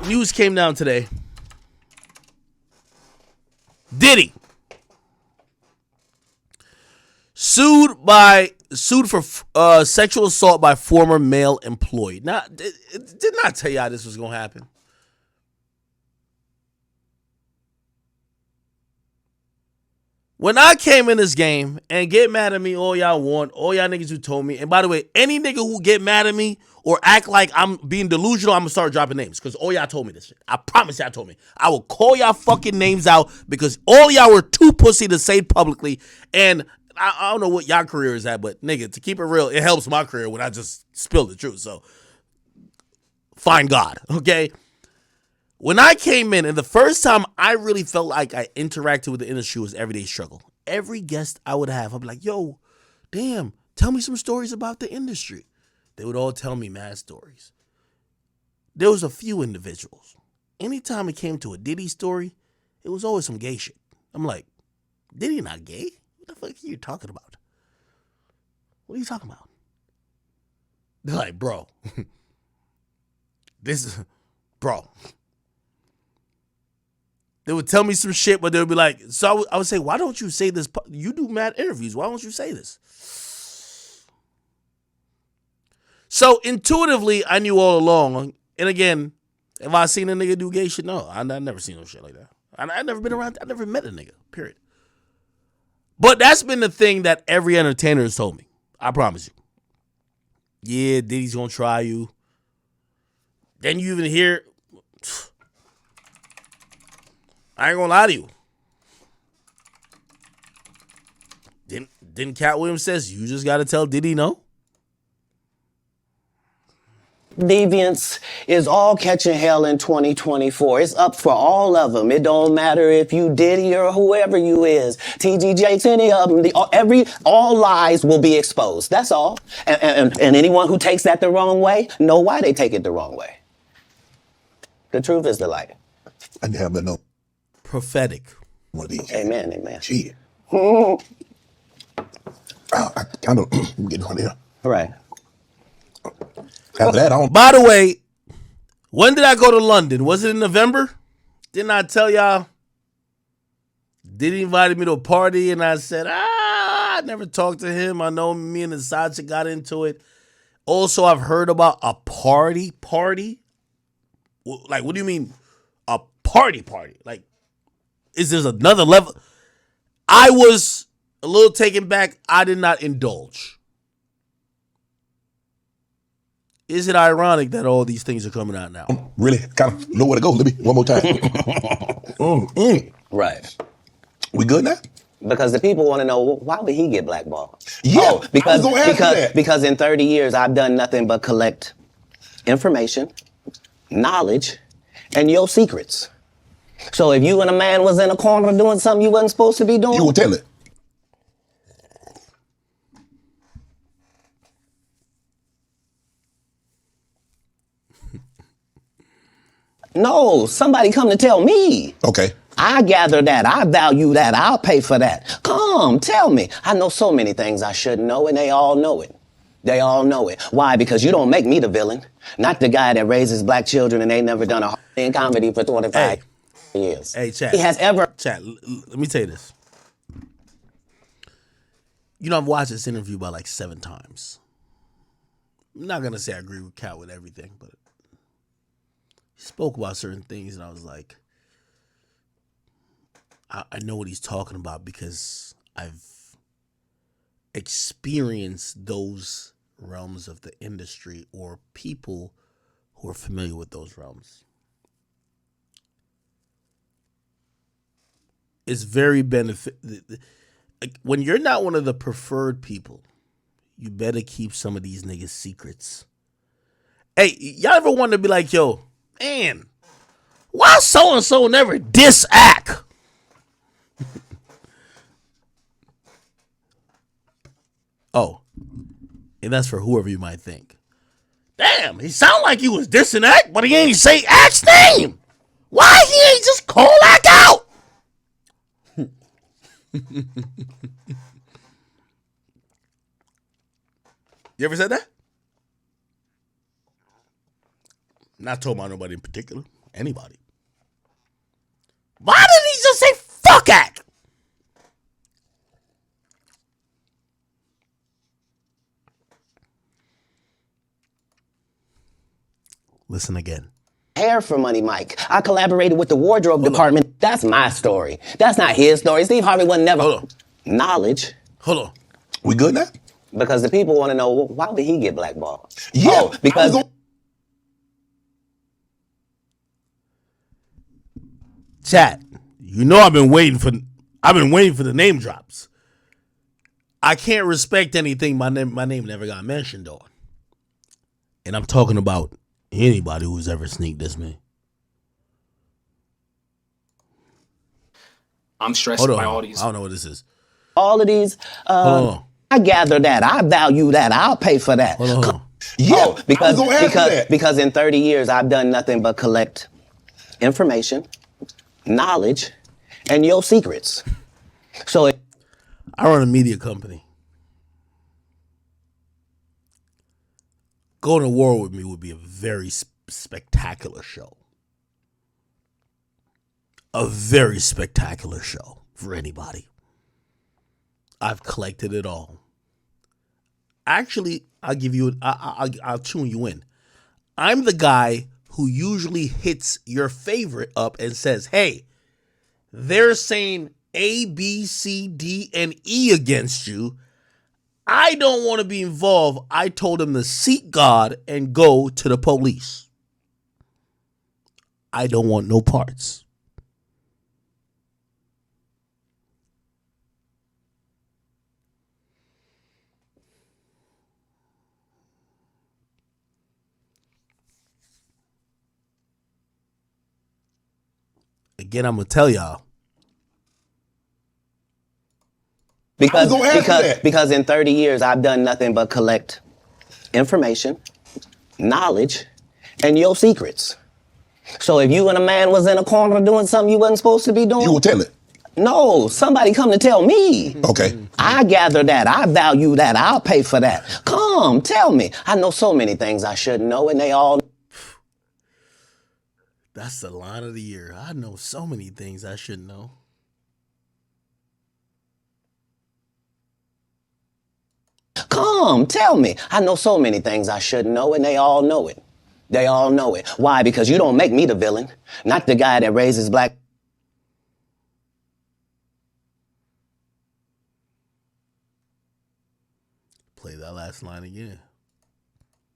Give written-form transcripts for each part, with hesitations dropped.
News came down today. Diddy sued for sexual assault by former male employee. Now, didn't I tell y'all this was gonna happen? When I came in this game, and get mad at me all y'all want, all y'all niggas who told me, and by the way, any nigga who get mad at me or act like I'm being delusional, I'm gonna start dropping names, because all y'all told me this shit. I promise y'all told me. I will call y'all fucking names out, because all y'all were too pussy to say it publicly, and I don't know what y'all career is at, but nigga, to keep it real, it helps my career when I just spill the truth, so find God, okay? When I came in, and the first time I really felt like I interacted with the industry was Everyday Struggle. Every guest I would have, I'd be like, yo, damn, tell me some stories about the industry. They would all tell me mad stories. There was a few individuals. Anytime it came to a Diddy story, it was always some gay shit. I'm like, Diddy not gay? What the fuck are you talking about? What are you talking about? They're like, bro, bro. They would tell me some shit, but they would be like, so I would say, why don't you say this? You do mad interviews. Why don't you say this? So intuitively, I knew all along. And again, have I seen a nigga do gay shit? No, I never seen no shit like that. I never been around. I never met a nigga, period. But that's been the thing that every entertainer has told me. I promise you. Yeah, Diddy's going to try you. Then you even hear, I ain't gonna lie to you. Didn't Cat Williams says you just gotta tell Diddy no? Deviance is all catching hell in 2024. It's up for all of them. It don't matter if you Diddy or whoever you is. TGJ, any of them. All lies will be exposed. That's all. And anyone who takes that the wrong way, know why they take it the wrong way. The truth is the light. I never know. Prophetic. One of these. Amen, amen. Gee. I kind of getting on here. Right. After that, I don't. By the way, when did I go to London? Was it in November? Didn't I tell y'all? Diddy invited me to a party, and I said, I never talked to him. I know me and the side chick got into it. Also, I've heard about a party. Like, what do you mean a party? Like, is there another level? I was a little taken back. I did not indulge. Is it ironic that all these things are coming out now? Really kind of know where to go. Let me one more time. Right. We good now? Because the people want to know, why would he get blackballed? Yeah, because in 30 years, I've done nothing but collect information, knowledge, and your secrets. So if you and a man was in a corner doing something you wasn't supposed to be doing, you would tell it. No, somebody come to tell me. Okay. I gather that. I value that. I'll pay for that. Come, tell me. I know so many things I shouldn't know, and they all know it. They all know it. Why? Because you don't make me the villain. Not the guy that raises black children and ain't never done a in comedy for 25 years. Hey, chat. He has ever... Chat, let me tell you this. You know, I've watched this interview about like 7 times. I'm not going to say I agree with Cat with everything, but he spoke about certain things, and I was like, I know what he's talking about because I've experienced those realms of the industry or people who are familiar with those realms. It's very when you're not one of the preferred people, you better keep some of these niggas' secrets. Hey, y'all ever want to be like, yo, man, why so-and-so never diss Ak? Oh, and that's for whoever you might think. Damn, he sound like he was dissing Ak, but he ain't say Ak's name. Why he ain't just call Ak out? You ever said that? Not talking about nobody in particular. Anybody. Why did he just say fuck Ak? Listen again. Hair for Money Mike. I collaborated with the wardrobe department. That's my story. That's not his story. Steve Harvey was never. Hold on. Knowledge. Hold on. We good now? Because the people want to know, why would he get blackballed? Yeah. Oh, because Chat. You know I've been waiting for the name drops. I can't respect anything my name never got mentioned on. And I'm talking about anybody who's ever sneaked this me. I'm stressed by all these. I don't know what this is. all of these, I gather that. I value that. I'll pay for that. Hold on. Yeah, Because in 30 years, I've done nothing but collect information, knowledge, and your secrets. So I run a media company. Going to war with me would be a very spectacular show. A very spectacular show for anybody. I've collected it all. Actually, I'll give you. I'll tune you in. I'm the guy who usually hits your favorite up and says, "Hey, they're saying A, B, C, D, and E against you. I don't want to be involved." I told him to seek God and go to the police. I don't want no parts. Again, I'm going to tell y'all. Because in 30 years, I've done nothing but collect information, knowledge, and your secrets. So if you and a man was in a corner doing something you wasn't supposed to be doing, you will tell it. No, somebody come to tell me. Okay. I gather that. I value that. I'll pay for that. Come, tell me. I know so many things I shouldn't know, and they all. That's the line of the year. I know so many things I shouldn't know. Come, tell me. I know so many things I shouldn't know, and they all know it. They all know it. Why? Because you don't make me the villain, not the guy that raises black. Play that last line again.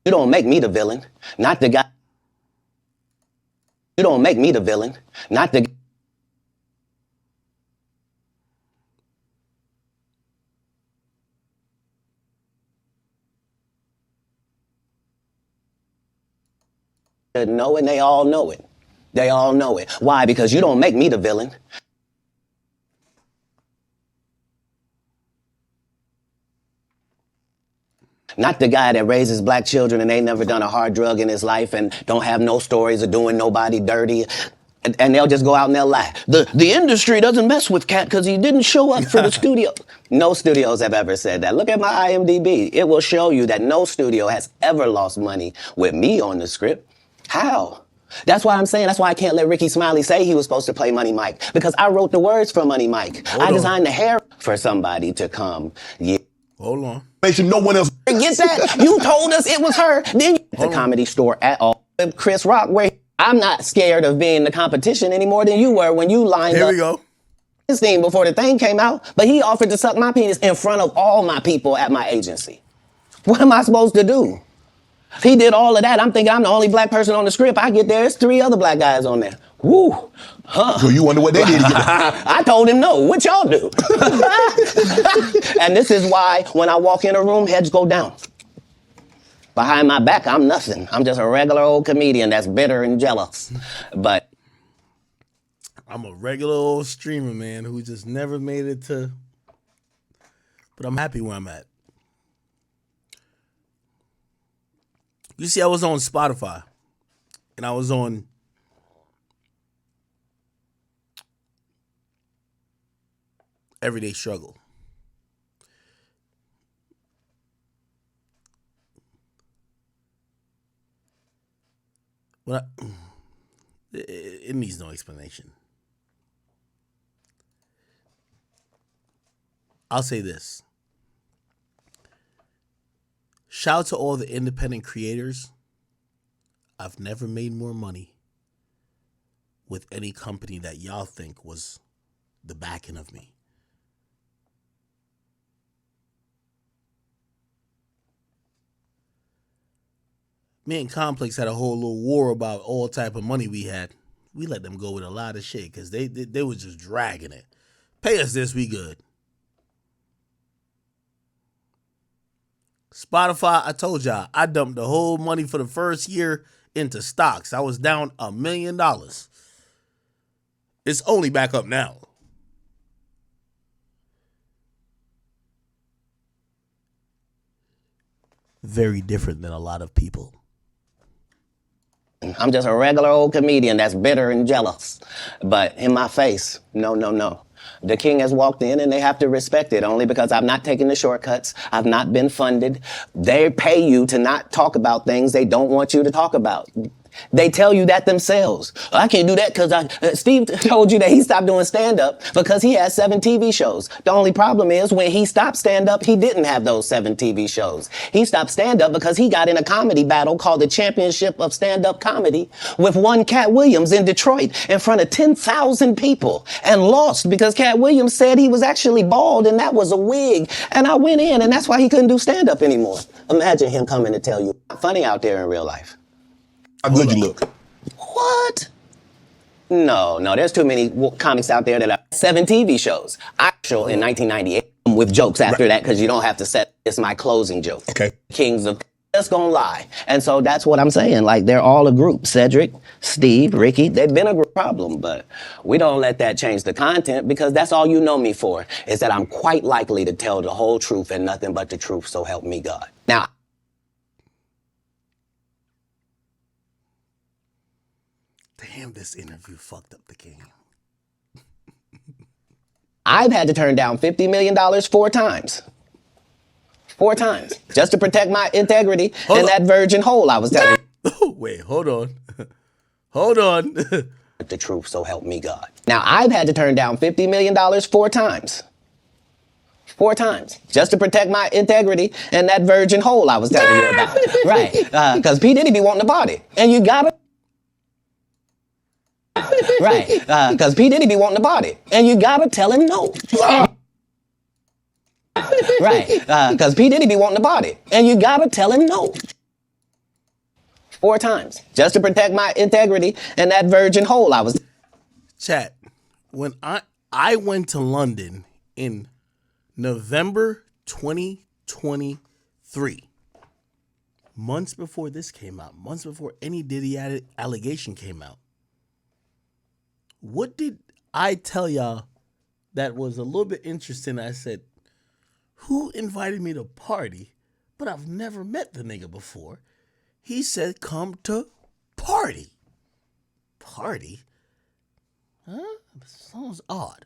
You don't make me the villain, not the guy. You don't make me the villain, not the. Know, and they all know it. They all know it. Why? Because you don't make me the villain. Not the guy that raises black children and ain't never done a hard drug in his life and don't have no stories of doing nobody dirty. And they'll just go out and they'll lie. The industry doesn't mess with Cat because he didn't show up for the studio. No studios have ever said that. Look at my IMDb. It will show you that no studio has ever lost money with me on the script. How? That's why I'm saying, that's why I can't let Ricky Smiley say he was supposed to play Money Mike, because I wrote the words for Money Mike. I designed the hair for somebody to come. Yeah. Hold on. Make sure no one else. Get that? You told us it was her. Then it's a comedy store at all. Chris Rock, where I'm not scared of being the competition any more than you were when you lined Here up we go. his thing before the thing came out, but he offered to suck my penis in front of all my people at my agency. What am I supposed to do? He did all of that. I'm thinking I'm the only black person on the script. I get there, there's 3 other black guys on there. Woo. Huh. So you wonder what they did to get there. I told him no. What y'all do? And this is why when I walk in a room, heads go down. Behind my back, I'm nothing. I'm just a regular old comedian that's bitter and jealous. But I'm a regular old streamer, man, who just never made it to. But I'm happy where I'm at. You see, I was on Spotify, and I was on Everyday Struggle. When it needs no explanation. I'll say this. Shout out to all the independent creators. I've never made more money with any company that y'all think was the backing of me. Me and Complex had a whole little war about all type of money we had. We let them go with a lot of shit because they was just dragging it. Pay us this, we good. Spotify, I told y'all, I dumped the whole money for the first year into stocks. I was down $1 million. It's only back up now. Very different than a lot of people. I'm just a regular old comedian that's bitter and jealous. But in my face, no, no, no. The king has walked in and they have to respect it only because I've not taken the shortcuts. I've not been funded. They pay you to not talk about things they don't want you to talk about. They tell you that themselves. I can't do that because Steve told you that he stopped doing stand-up because he has 7 TV shows. The only problem is when he stopped stand-up, he didn't have those 7 TV shows. He stopped stand-up because he got in a comedy battle called the Championship of Stand-Up Comedy with one Cat Williams in Detroit in front of 10,000 people and lost because Cat Williams said he was actually bald and that was a wig. And I went in and that's why he couldn't do stand-up anymore. Imagine him coming to tell you, funny out there in real life. How good you look. What? No, there's too many comics out there that have 7 TV shows. I show in 1998 with jokes after that because you don't have to set, it's my closing joke. Okay. Kings of just gonna lie. And so that's what I'm saying. Like they're all a group. Cedric, Steve, Ricky, they've been a group problem, but we don't let that change the content because that's all you know me for is that I'm quite likely to tell the whole truth and nothing but the truth, so help me God. Now, Damn, this interview fucked up the game. I've had to turn down $50 million 4 times. 4 times. Just to protect my integrity and that virgin hole I was telling you. Wait, hold on. Hold on. The truth, so help me God. Now, I've had to turn down $50 million 4 times. 4 times. Just to protect my integrity and that virgin hole I was telling you about. Right. Because P. Diddy be wanting to body. And you gotta... Right, because P. Diddy be wanting to body, and you gotta tell him no. Right, because P. Diddy be wanting to body, and you gotta tell him no. 4 times, just to protect my integrity and that virgin hole I was... Chat, when I went to London in November 2023, months before this came out, months before any Diddy allegation came out, what did I tell y'all that was a little bit interesting? I said, who invited me to party, but I've never met the nigga before? He said, come to party. Party? Huh? Sounds odd.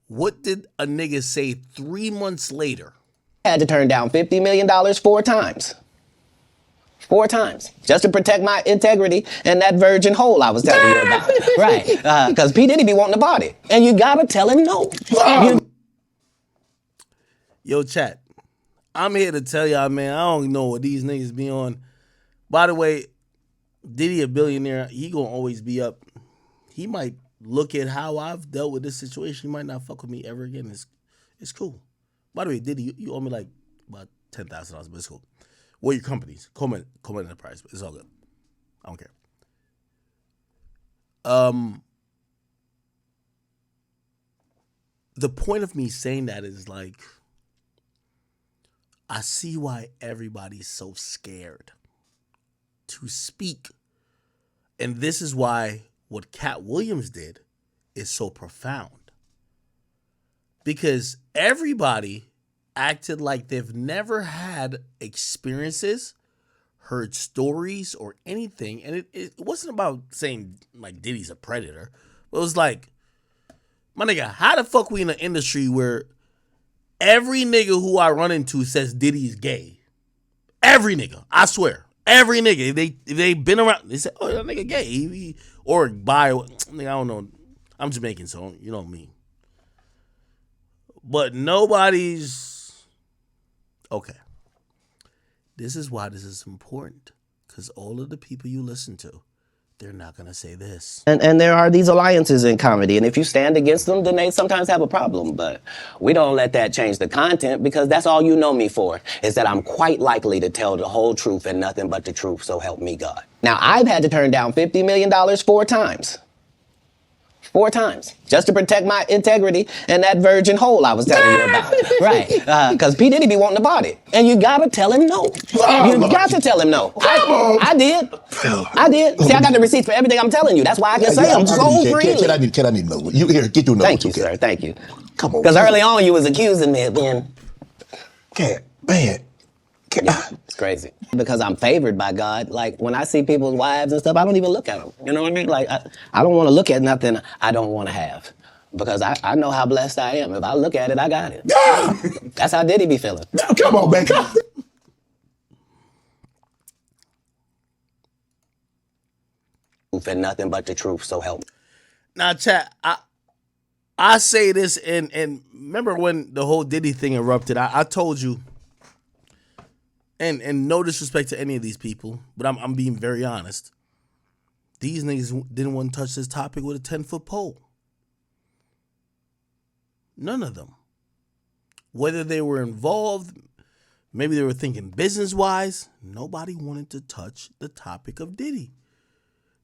What did a nigga say 3 months later? Had to turn down $50 million 4 times. 4 times, just to protect my integrity and that virgin hole I was telling you about. Right, because P. Diddy be wanting to body, and you gotta tell him no. Yo, chat, I'm here to tell y'all, man, I don't know what these niggas be on. By the way, Diddy a billionaire, he gonna always be up. He might look at how I've dealt with this situation. He might not fuck with me ever again. It's cool. By the way, Diddy, you owe me like about $10,000, but it's cool. What are your companies? Coleman Enterprise. It's all good. I don't care. The point of me saying that is like, I see why everybody's so scared to speak. And this is why what Cat Williams did is so profound. Because everybody acted like they've never had experiences, heard stories, or anything. And it wasn't about saying, like, Diddy's a predator. But it was like, my nigga, how the fuck we in an industry where every nigga who I run into says Diddy's gay? Every nigga. I swear. Every nigga, if they been around, they say, "Oh, that nigga gay," or bi. Nigga, I don't know. I'm Jamaican, so you know me. But nobody's okay. This is why this is important, because all of the people you listen to, they're not gonna say this. And there are these alliances in comedy, and if you stand against them, then they sometimes have a problem. But we don't let that change the content, because that's all you know me for, is that I'm quite likely to tell the whole truth and nothing but the truth, so help me God. Now, I've had to turn down $50 million 4 times. 4 times, just to protect my integrity and that virgin hole I was telling you about. Right, because P. Diddy be wanting to bought it. And you gotta tell him no. You got to tell him no. I did. I did. See, I got the receipts for everything I'm telling you. That's why I can say them so freely. Can I need to know? You here, get your number. Thank you, sir. Thank you. Come on. Because early on you was accusing me of being... Cat, man. Yeah, it's crazy. Because I'm favored by God. Like, when I see people's wives and stuff, I don't even look at them. You know what I mean? Like, I don't want to look at nothing I don't want to have. Because I know how blessed I am. If I look at it, I got it. That's how Diddy be feeling. Now, come on, man. And nothing but the truth, so help me. Now, chat, I say this, and remember when the whole Diddy thing erupted, I told you, and no disrespect to any of these people, but I'm being very honest. These niggas didn't want to touch this topic with a 10-foot pole. None of them. Whether they were involved, maybe they were thinking business-wise, nobody wanted to touch the topic of Diddy.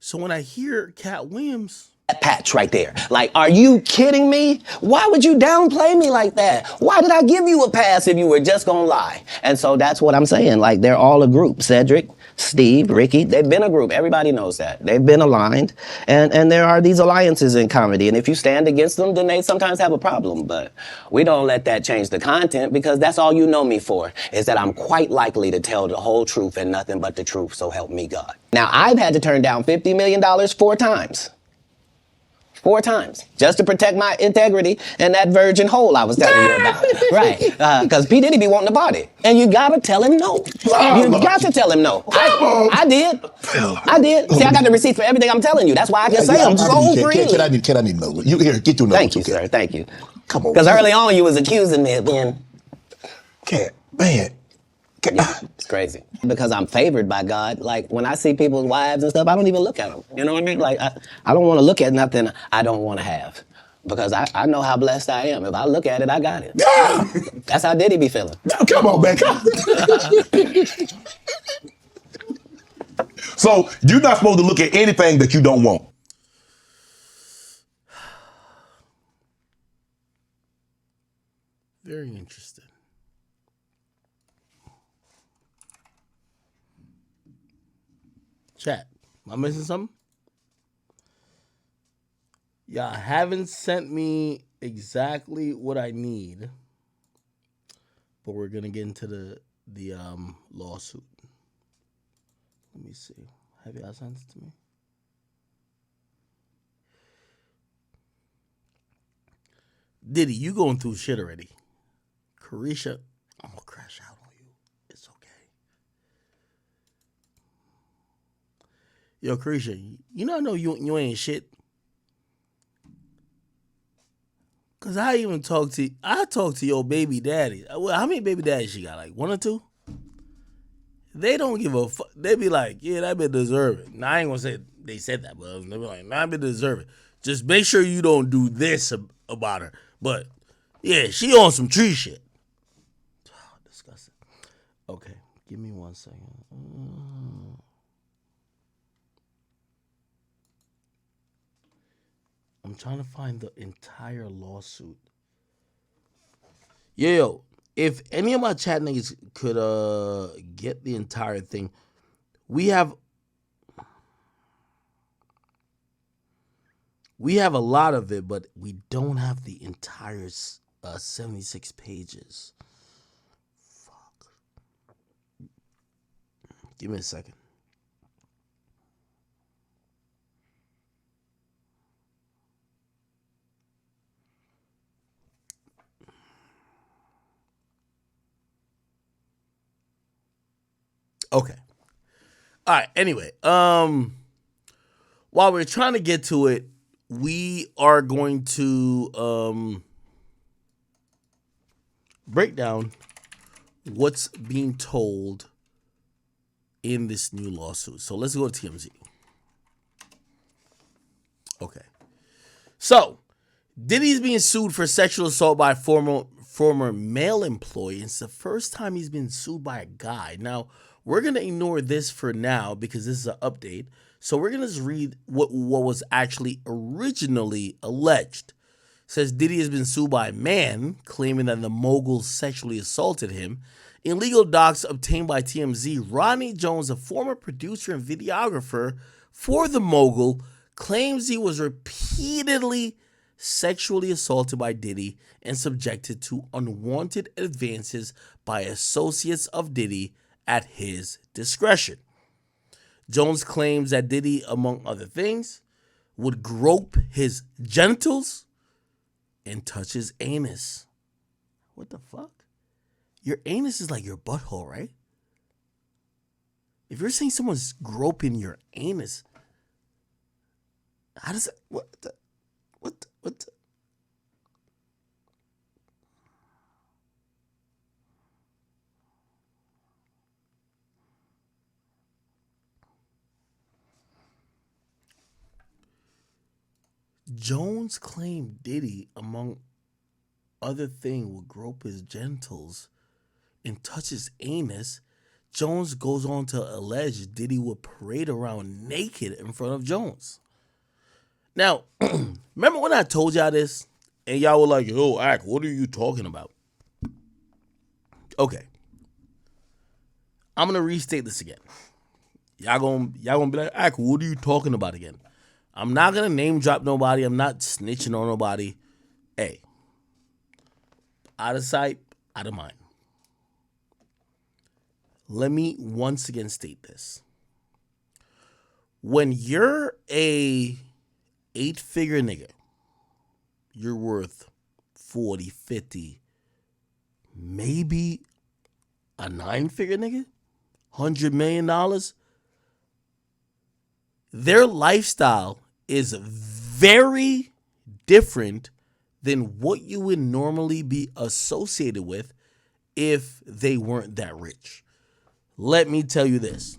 So when I hear Cat Williams... That patch right there. Like, are you kidding me? Why would you downplay me like that? Why did I give you a pass if you were just gonna lie? And so that's what I'm saying. Like, they're all a group. Cedric, Steve, Ricky, they've been a group. Everybody knows that. They've been aligned. And there are these alliances in comedy. And if you stand against them, then they sometimes have a problem. But we don't let that change the content, because that's all you know me for, is that I'm quite likely to tell the whole truth and nothing but the truth, so help me God. Now, I've had to turn down $50 million 4 times. 4 times, just to protect my integrity and that virgin hole I was telling you about. Right, because P. Diddy be wanting to bought it. And you gotta tell him no. You got to tell him no. I did. I did. See, I got the receipts for everything I'm telling you. That's why I can say them so freely. Can I need to know? You here, get your number. Thank you, sir. Thank you. Come on. Because early on you was accusing me of being... Cat, man. Yeah, it's crazy. Because I'm favored by God. Like, when I see people's wives and stuff, I don't even look at them. You know what I mean? Like, I don't want to look at nothing I don't want to have. Because I know how blessed I am. If I look at it, I got it. That's how Diddy be feeling. Now, come on, man. So, you're not supposed to look at anything that you don't want. Very interesting. Chat, am I missing something? Y'all haven't sent me exactly what I need, but we're gonna get into the lawsuit. Let me see. Have y'all sent it to me? Diddy, you going through shit already. Carisha, I'm gonna crash out on you. It's okay. Yo, Carisha, you know I know you ain't shit. Cause I talk to your baby daddy. Well, how many baby daddies she got? Like 1 or 2? They don't give a fuck. They be like, yeah, that bitch deserve it. Now I ain't gonna say they said that, but they be like, nah, that bitch deserve it. Just make sure you don't do this about her. But yeah, she on some tree shit. Disgusting. Okay, give me 1 second. I'm trying to find the entire lawsuit. Yo, if any of my chat niggas could get the entire thing, we have a lot of it, but we don't have the entire 76 pages. Fuck. Give me a second. Okay. All right. Anyway, while we're trying to get to it, we are going to break down what's being told in this new lawsuit. So let's go to TMZ. Okay. So Diddy's being sued for sexual assault by a former male employee. It's the first time he's been sued by a guy. Now, we're going to ignore this for now because this is an update. So we're going to just read what was actually originally alleged. It says Diddy has been sued by a man claiming that the mogul sexually assaulted him. In legal docs obtained by TMZ, Rodney Jones, a former producer and videographer for the mogul, claims he was repeatedly sexually assaulted by Diddy and subjected to unwanted advances by associates of Diddy at his discretion. Jones claims that Diddy, among other things, would grope his genitals and touch his anus. What the fuck? Your anus is like your butthole, right? If you're saying someone's groping your anus, how does that, what? Jones claimed Diddy, among other things, would grope his genitals and touch his anus. Jones goes on to allege Diddy would parade around naked in front of Jones. Now, remember when I told y'all this and y'all were like, yo, Ak, what are you talking about? Okay. I'm going to restate this again. Y'all gonna be like, Ak, what are you talking about again? I'm not going to name drop nobody. I'm not snitching on nobody. Hey, out of sight, out of mind. Let me once again state this. When you're a 8-figure nigga, you're worth 40, 50, maybe a 9-figure nigga, $100 million. Their lifestyle is very different than what you would normally be associated with if they weren't that rich. Let me tell you this.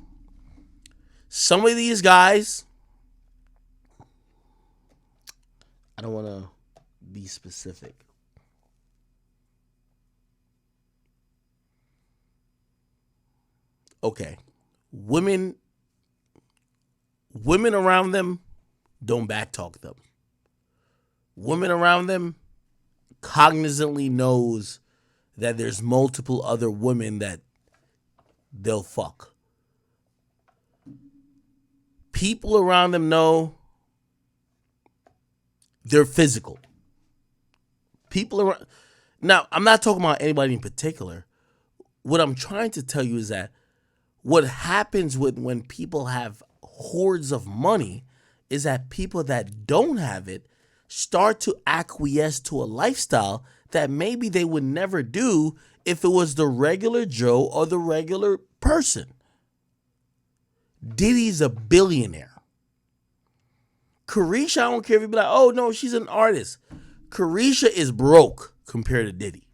Some of these guys, I don't want to be specific. Okay. Women around them don't backtalk them. Women around them cognizantly knows that there's multiple other women that they'll fuck. People around them know they're physical. People around. Now, I'm not talking about anybody in particular. What I'm trying to tell you is that what happens when people have hordes of money is that people that don't have it start to acquiesce to a lifestyle that maybe they would never do if it was the regular Joe or the regular person. Diddy's a billionaire. Carisha, I don't care if you be like, oh no, she's an artist. Carisha is broke compared to Diddy.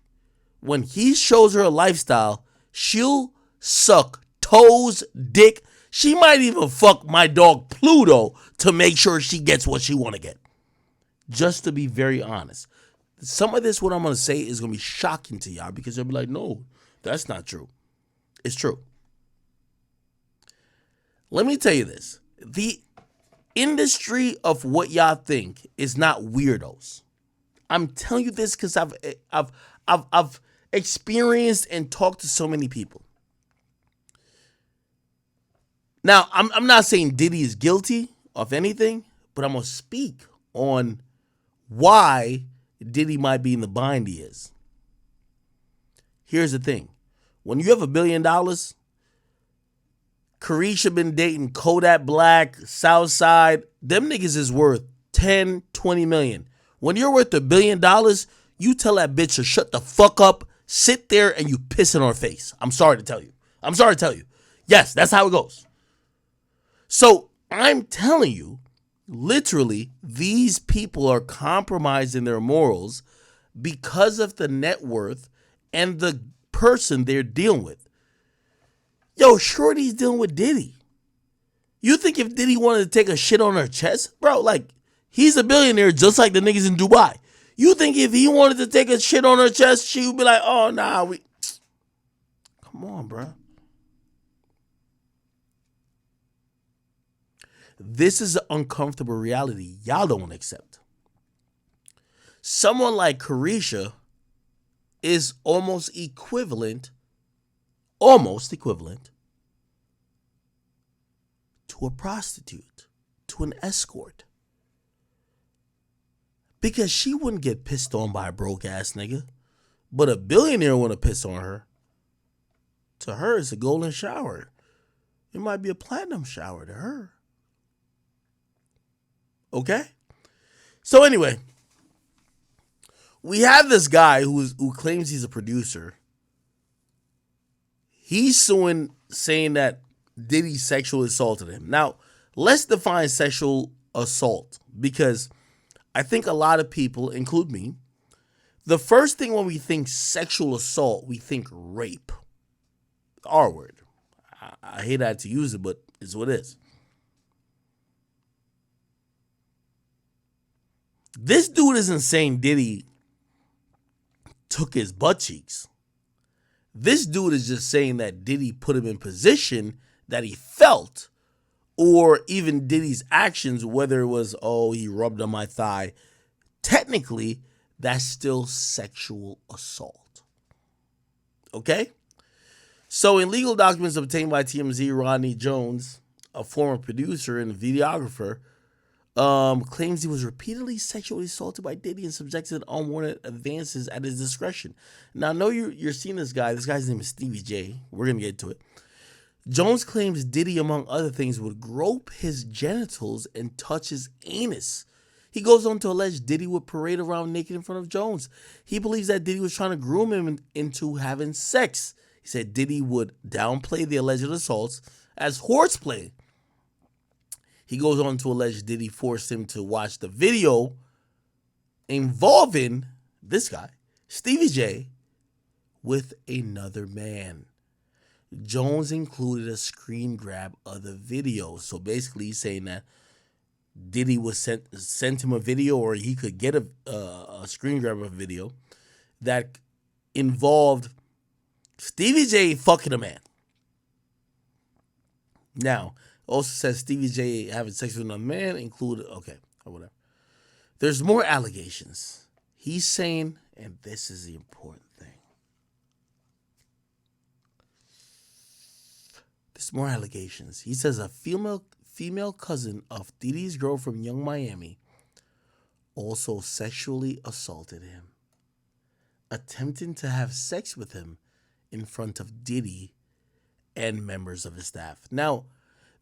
When he shows her a lifestyle, she'll suck toes, dick. She might even fuck my dog Pluto to make sure she gets what she want to get. Just to be very honest. Some of this, what I'm going to say, is going to be shocking to y'all because they'll be like, no, that's not true. It's true. Let me tell you this. The industry of what y'all think is not weirdos. I'm telling you this because I've experienced and talked to so many people. Now, I'm not saying Diddy is guilty of anything, but I'm going to speak on why Diddy might be in the bind he is. Here's the thing. When you have $1 billion, Carisha been dating Kodak Black, Southside. Them niggas is worth 10, 20 million. When you're worth $1 billion, you tell that bitch to shut the fuck up, sit there, and you piss in her face. I'm sorry to tell you. Yes, that's how it goes. So I'm telling you, literally, these people are compromising their morals because of the net worth and the person they're dealing with. Yo, Shorty's dealing with Diddy. You think if Diddy wanted to take a shit on her chest, bro, like, he's a billionaire just like the niggas in Dubai. You think if he wanted to take a shit on her chest, she would be like, oh, nah, come on, bro. This is an uncomfortable reality y'all don't accept. Someone like Carisha is almost equivalent to a prostitute, to an escort. Because she wouldn't get pissed on by a broke ass nigga, but a billionaire wouldn't piss on her. To her, it's a golden shower. It might be a platinum shower to her. Okay? So anyway, we have this guy who claims he's a producer. He's suing, saying that Diddy sexually assaulted him. Now, let's define sexual assault, because I think a lot of people, include me, the first thing when we think sexual assault, we think rape. The R word. I hate I had to use it, but it's what it is. This dude isn't saying Diddy took his butt cheeks. This dude is just saying that Diddy put him in position that he felt, or even Diddy's actions, whether it was, oh, he rubbed on my thigh. Technically, that's still sexual assault. Okay? So in legal documents obtained by TMZ, Rodney Jones, a former producer and videographer, claims he was repeatedly sexually assaulted by Diddy and subjected to unwarranted advances at his discretion. Now, I know you're seeing this guy. This guy's name is Stevie J. We're going to get to it. Jones claims Diddy, among other things, would grope his genitals and touch his anus. He goes on to allege Diddy would parade around naked in front of Jones. He believes that Diddy was trying to groom him into having sex. He said Diddy would downplay the alleged assaults as horseplay. He goes on to allege Diddy forced him to watch the video involving this guy, Stevie J, with another man. Jones included a screen grab of the video. So basically he's saying that Diddy was sent him a video, or he could get a screen grab of a video that involved Stevie J fucking a man. Now, also says Stevie J having sex with another man included, okay, or whatever. There's more allegations. He's saying, and this is the important thing. There's more allegations. He says a female cousin of Diddy's girl from Young Miami also sexually assaulted him, attempting to have sex with him in front of Diddy and members of his staff. Now,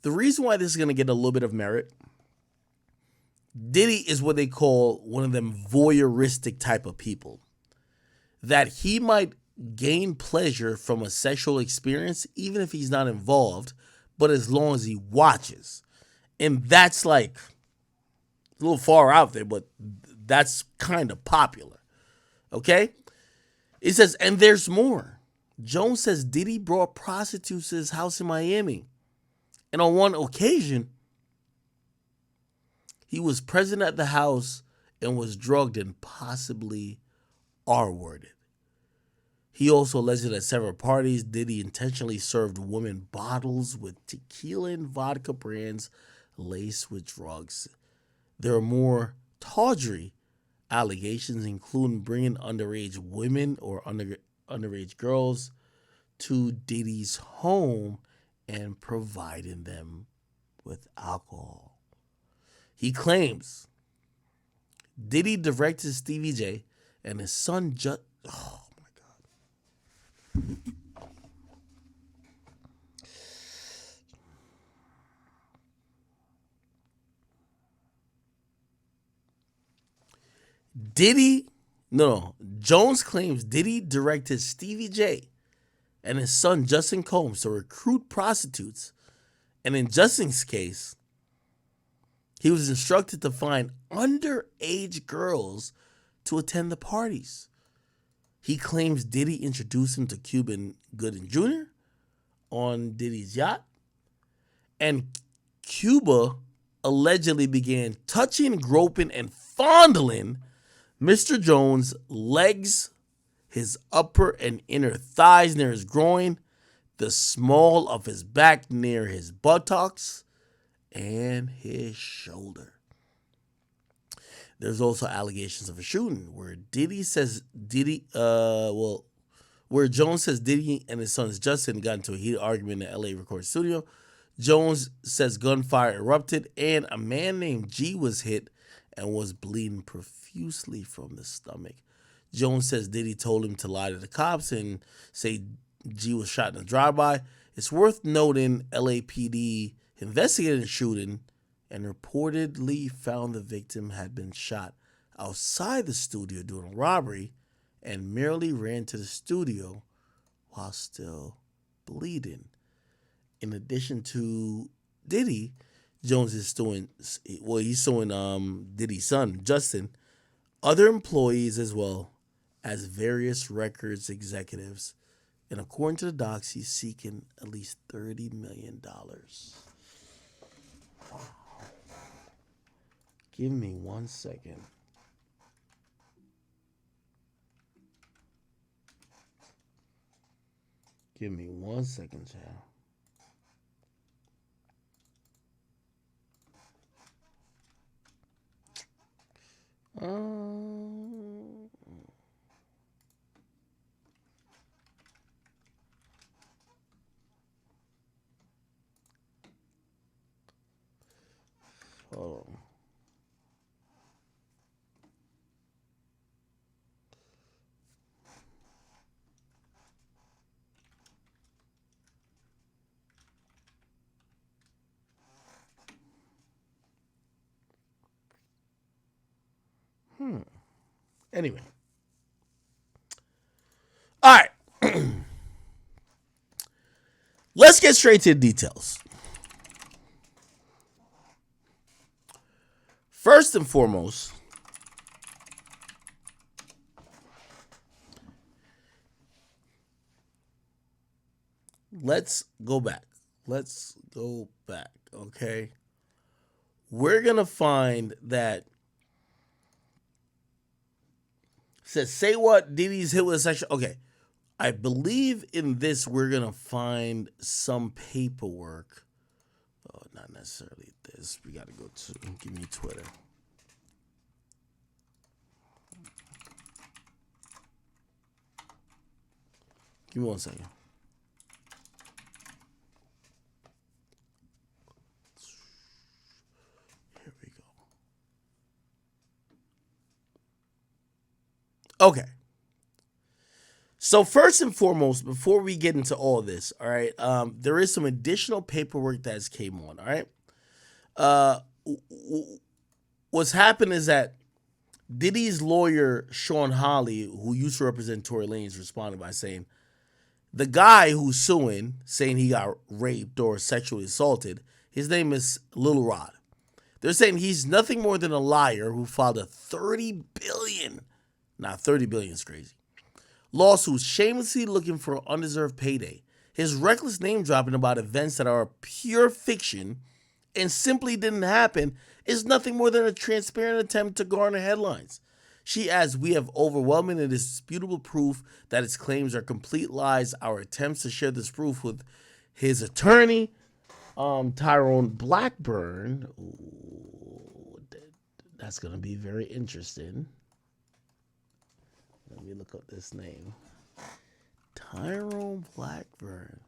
the reason why this is going to get a little bit of merit, Diddy is what they call one of them voyeuristic type of people. That he might gain pleasure from a sexual experience even if he's not involved, but as long as he watches. And that's like a little far out there, but that's kind of popular. Okay? It says, and there's more. Jones says Diddy brought prostitutes to his house in Miami. And on one occasion, he was present at the house and was drugged and possibly R-worded. He also alleged that at several parties, Diddy intentionally served women bottles with tequila and vodka brands laced with drugs. There are more tawdry allegations, including bringing underage women or underage girls to Diddy's home and providing them with alcohol. He claims Diddy directed Stevie J and his son oh my God. Jones claims Diddy directed Stevie J and his son Justin Combs to recruit prostitutes And in Justin's case, he was instructed to find underage girls to attend the parties. He claims Diddy introduced him to Cuban Gooding Jr. on Diddy's yacht. And Cuba allegedly began touching, groping, and fondling Mr. Jones' legs, his upper and inner thighs near his groin, the small of his back near his buttocks, and his shoulder. There's also allegations of a shooting where where Jones says Diddy and his sons Justin got into a heated argument in the LA recording studio. Jones says gunfire erupted and a man named G was hit and was bleeding profusely from the stomach. Jones says Diddy told him to lie to the cops and say G was shot in a drive-by. It's worth noting LAPD investigated the shooting and reportedly found the victim had been shot outside the studio during a robbery and merely ran to the studio while still bleeding. In addition to Diddy, Jones is suing Diddy's son, Justin, other employees as well as various records executives. And according to the docs, he's seeking at least $30 million. Wow. Give me 1 second. Give me 1 second, child. Hold on. Anyway. All right. Let's get straight to the details. First and foremost, let's go back. Okay? We're going to find that says, say what? Diddy's hit with a sexual. Okay. I believe in this, we're going to find some paperwork. Oh, not necessarily this. We got to go to, give me Twitter. Give me 1 second. Here we go. Okay. So first and foremost, before we get into all this, all right, there is some additional paperwork that has came on, all right? What's happened is that Diddy's lawyer, Sean Hawley, who used to represent Tory Lanez, responded by saying, the guy who's suing, saying he got raped or sexually assaulted, his name is Lil Rod. They're saying he's nothing more than a liar who filed a $30 billion, now 30 billion is crazy, lawsuit shamelessly looking for an undeserved payday. His reckless name dropping about events that are pure fiction and simply didn't happen is nothing more than a transparent attempt to garner headlines. She adds, we have overwhelming and indisputable proof that his claims are complete lies. Our attempts to share this proof with his attorney, Tyrone Blackburn. Ooh, that's going to be very interesting. Let me look up this name. Tyrone Blackburn.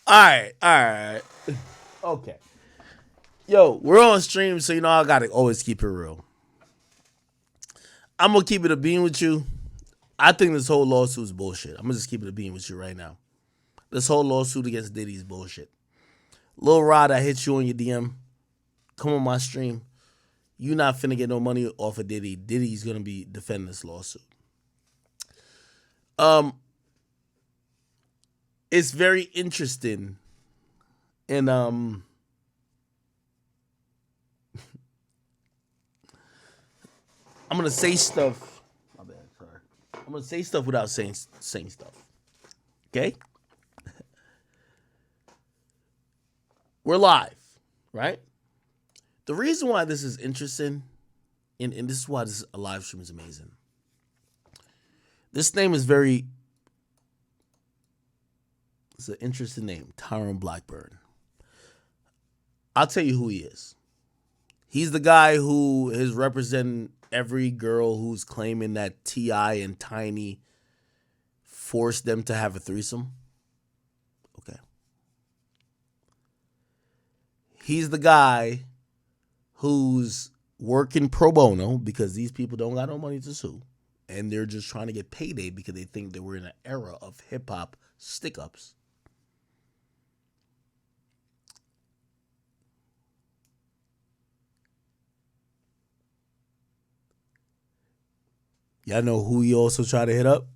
All right. Okay. Yo, we're on stream, so you know I gotta always keep it real. I'm gonna keep it a bean with you. I think this whole lawsuit is bullshit. I'm gonna just keep it a bean with you right now. This whole lawsuit against Diddy is bullshit. Lil Rod, I hit you on your DM. Come on my stream. You not finna get no money off of Diddy. Diddy's gonna be defending this lawsuit. It's very interesting, and I'm gonna say stuff. My bad, sorry. I'm gonna say stuff without saying stuff. Okay? We're live, right? The reason why this is interesting, and this is why a live stream is amazing. This name is it's an interesting name, Tyrone Blackburn. I'll tell you who he is. He's the guy who is representing every girl who's claiming that T.I. and Tiny forced them to have a threesome. Okay. He's the guy who's working pro bono because these people don't got no money to sue. And they're just trying to get payday because they think that we're in an era of hip-hop stick-ups. Y'all know who he also tried to hit up?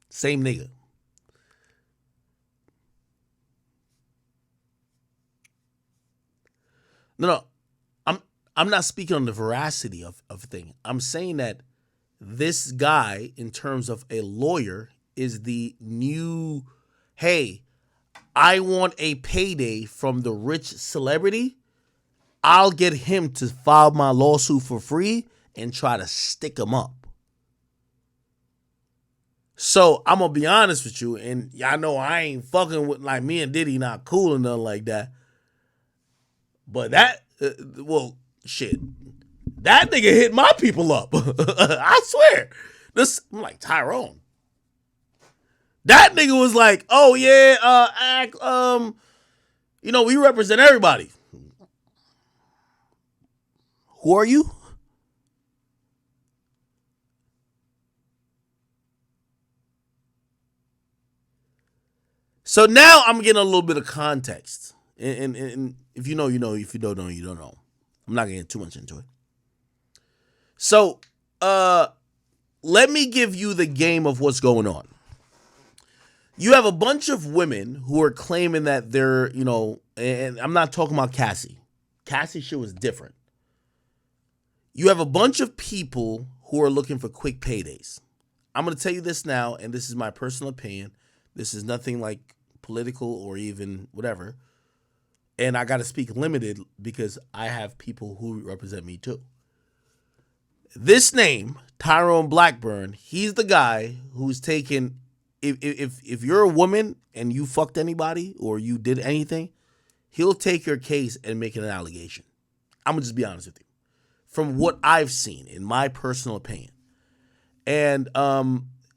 Same nigga. No. I'm not speaking on the veracity of thing. I'm saying that this guy, in terms of a lawyer, is the new, hey, I want a payday from the rich celebrity. I'll get him to file my lawsuit for free and try to stick him up. So I'm going to be honest with you, and y'all know I ain't fucking with, like, me and Diddy not cool or nothing like that. But that, shit, that nigga hit my people up. I swear. I'm like, Tyrone. That nigga was like, oh yeah, we represent everybody. Who are you? So now I'm getting a little bit of context. And if you know, you know. If you don't know, you don't know. I'm not going to get too much into it. So, let me give you the game of what's going on. You have a bunch of women who are claiming that they're, and I'm not talking about Cassie. Cassie shit was different. You have a bunch of people who are looking for quick paydays. I'm going to tell you this now, and this is my personal opinion. This is nothing like political or even whatever. And I got to speak limited because I have people who represent me too. This name, Tyrone Blackburn, he's the guy who's taken, if you're a woman and you fucked anybody or you did anything, he'll take your case and make it an allegation. I'm going to just be honest with you. From what I've seen, in my personal opinion. And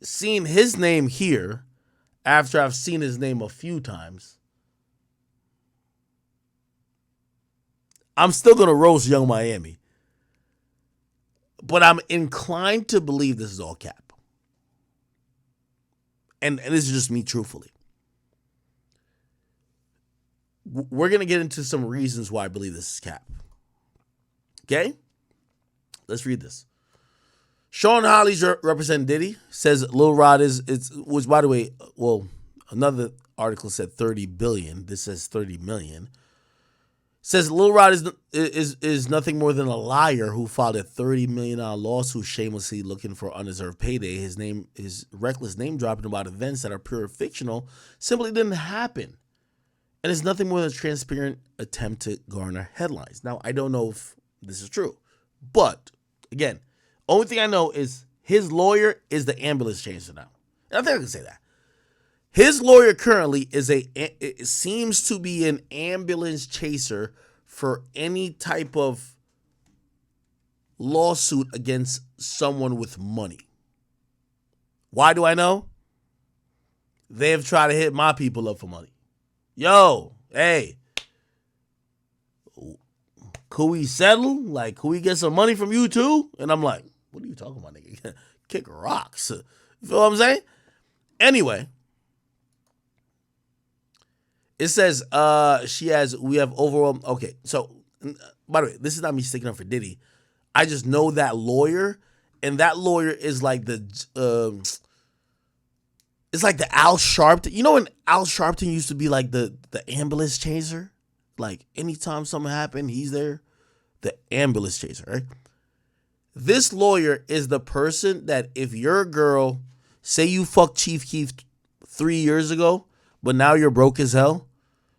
seeing his name here, after I've seen his name a few times, I'm still going to roast Young Miami. But I'm inclined to believe this is all cap. And this is just me truthfully. We're going to get into some reasons why I believe this is cap. Okay? Let's read this. Sean Holly's representing Diddy. Says Lil Rod which by the way, another article said 30 billion. This says 30 million. Says Lil Rod is nothing more than a liar who filed a $30 million lawsuit shamelessly looking for undeserved payday. His reckless name dropping about events that are pure fictional simply didn't happen. And it's nothing more than a transparent attempt to garner headlines. Now, I don't know if this is true, but again, only thing I know is his lawyer is the ambulance chaser now. And I think I can say that. His lawyer currently it seems to be an ambulance chaser for any type of lawsuit against someone with money. Why do I know? they have tried to hit my people up for money. Yo, hey, could we settle? Like, could we get some money from you too? And I'm like, what are you talking about, nigga? Kick rocks. You feel what I'm saying? Anyway, it says we have overall, okay, so, by the way, this is not me sticking up for Diddy. I just know that lawyer, and that lawyer is like it's like the Al Sharpton. You know when Al Sharpton used to be like the ambulance chaser? Like anytime something happened, he's there. The ambulance chaser, right? This lawyer is the person that if your girl, say you fucked Chief Keef 3 years ago, but now you're broke as hell,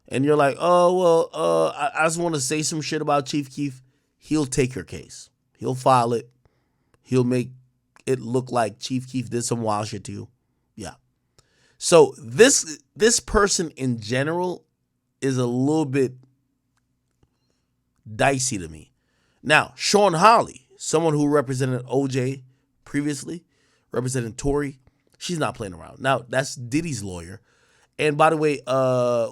and you're like, oh, well, I just want to say some shit about Chief Keef, he'll take your case. He'll file it. He'll make it look like Chief Keef did some wild shit to you. Yeah. So this person in general is a little bit dicey to me. Now, Sean Holly, someone who represented OJ previously, represented Tory, she's not playing around. Now, that's Diddy's lawyer. And by the way,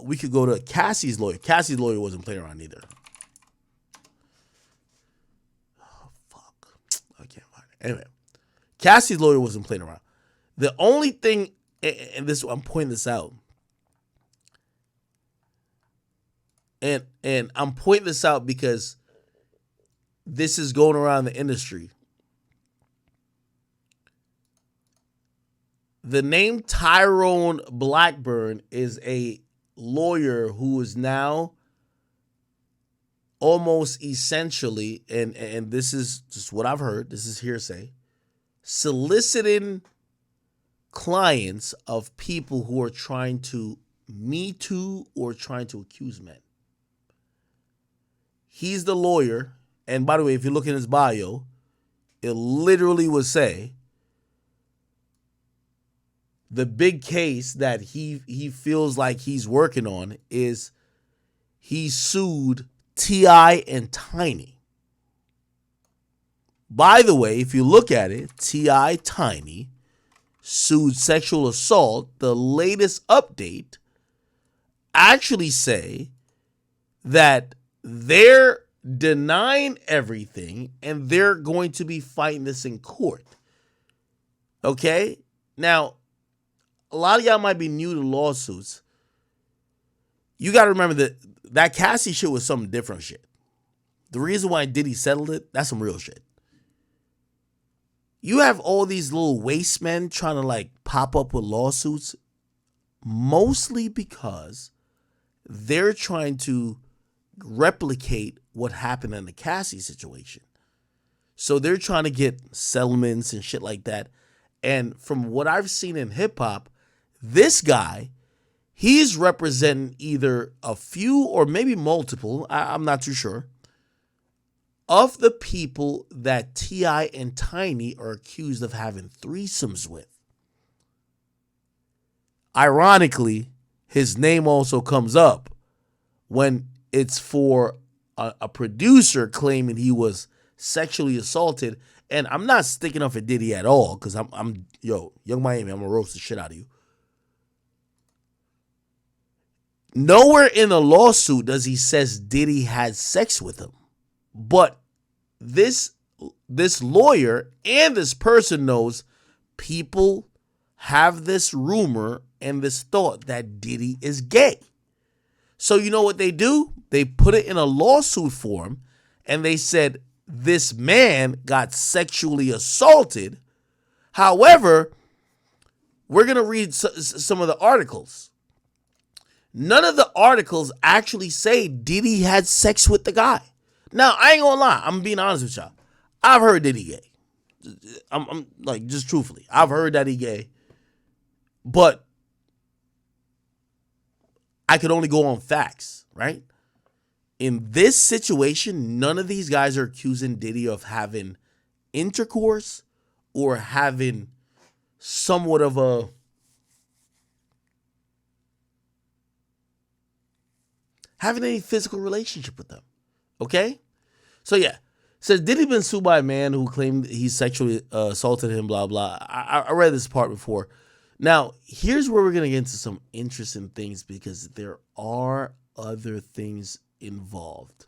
we could go to Cassie's lawyer. Cassie's lawyer wasn't playing around either. Oh, fuck. I can't find it. Anyway, Cassie's lawyer wasn't playing around. The only thing, and this I'm pointing this out, and I'm pointing this out because this is going around the industry. The name Tyrone Blackburn is a lawyer who is now almost essentially, and this is just what I've heard, this is hearsay, soliciting clients of people who are trying to Me Too or trying to accuse men. He's the lawyer, and by the way, if you look in his bio, it literally would say the big case that he feels like he's working on is he sued T.I. and Tiny. By the way, if you look at it, T.I. Tiny sued sexual assault. The latest update actually say that they're denying everything and they're going to be fighting this in court. Okay? Now, a lot of y'all might be new to lawsuits. You got to remember that Cassie shit was some different shit. The reason why Diddy settled it, that's some real shit. You have all these little waste men trying to like pop up with lawsuits, mostly because they're trying to replicate what happened in the Cassie situation. So they're trying to get settlements and shit like that. And from what I've seen in hip hop, this guy, he's representing either a few or maybe multiple, I'm not too sure, of the people that T.I. and Tiny are accused of having threesomes with. Ironically, his name also comes up when it's for a producer claiming he was sexually assaulted. And I'm not sticking up for Diddy at all, because I'm Young Miami, I'm gonna roast the shit out of you. Nowhere in the lawsuit does he says Diddy had sex with him. But this lawyer and this person knows people have this rumor and this thought that Diddy is gay. So you know what they do? They put it in a lawsuit form and they said this man got sexually assaulted. However, we're going to read some of the articles. None of the articles actually say Diddy had sex with the guy. Now, I ain't gonna lie. I'm being honest with y'all. I've heard Diddy gay. I'm like, just truthfully. I've heard that he gay. But I could only go on facts, right? In this situation, none of these guys are accusing Diddy of having intercourse or having somewhat of a having any physical relationship with them. Okay? So yeah. Says Diddy been sued by a man who claimed he sexually assaulted him, blah, blah. I read this part before. Now, here's where we're going to get into some interesting things because there are other things involved.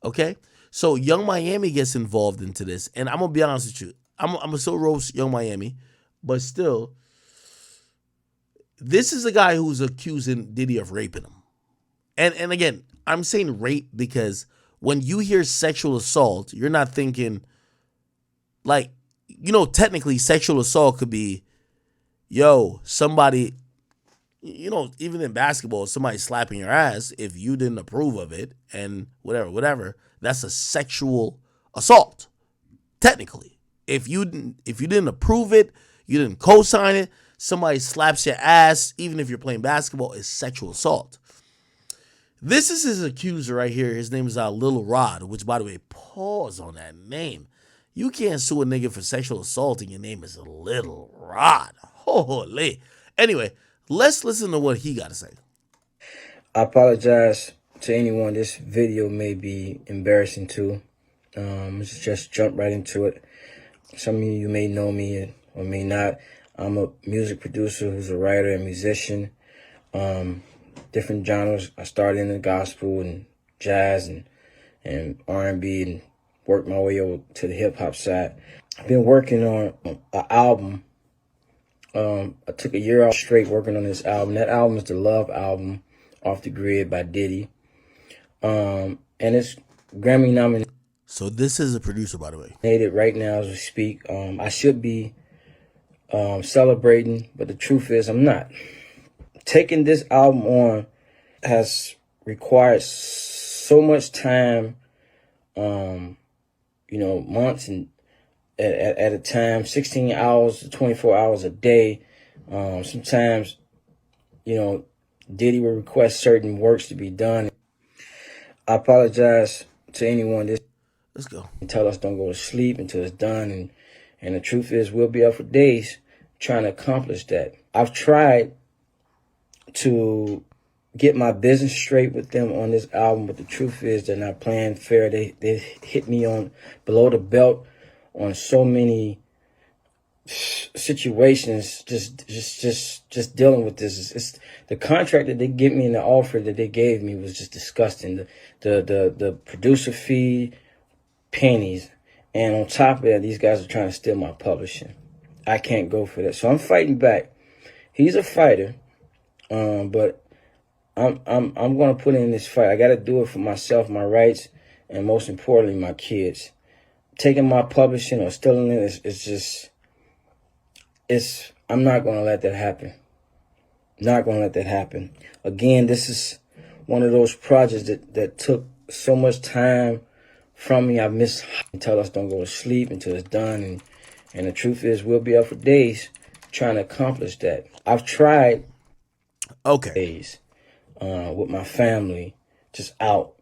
Okay? So, Young Miami gets involved into this. And I'm going to be honest with you. I'm going to still roast Young Miami. But still, this is a guy who's accusing Diddy of raping him. And again, I'm saying rape because when you hear sexual assault, you're not thinking, like, technically sexual assault could be, somebody, even in basketball, somebody slapping your ass if you didn't approve of it and whatever, that's a sexual assault. Technically, if you didn't approve it, you didn't co-sign it, somebody slaps your ass, even if you're playing basketball, is sexual assault. This is his accuser right here. His name is Lil Rod, which, by the way, pause on that name. You can't sue a nigga for sexual assault and your name is Lil Rod. Holy. Anyway, let's listen to what he got to say. I apologize to anyone this video may be embarrassing to. Let's just jump right into it. Some of you may know me or may not. I'm a music producer who's a writer and musician. Different genres. I started in the gospel and jazz and R&B and worked my way over to the hip hop side. I've been working on an album. I took a year off straight working on this album. That album is the Love album, Off the Grid by Diddy. And it's Grammy nominated. So this is a producer, by the way. Right now as we speak. I should be celebrating, but the truth is I'm not. Taking this album on has required so much time, months and at a time, 16 hours to 24 hours a day. Sometimes, Diddy will request certain works to be done. I apologize to anyone. Let's go. Tell us don't go to sleep until it's done. And the truth is we'll be up for days trying to accomplish that. I've tried to get my business straight with them on this album, but the truth is they're not playing fair. They hit me on below the belt on so many situations. Just dealing with this. It's the contract that they give me and the offer that they gave me was just disgusting. The producer fee, pennies, and on top of that, these guys are trying to steal my publishing. I can't go for that, so I'm fighting back. He's a fighter. But I'm going to put in this fight. I got to do it for myself, my rights, and most importantly, my kids. Taking my publishing or stealing it I'm not going to let that happen. Not going to let that happen. Again, this is one of those projects that took so much time from me. I miss tell us don't go to sleep until it's done. And the truth is we'll be up for days trying to accomplish that. I've tried. Okay. Days with my family, just out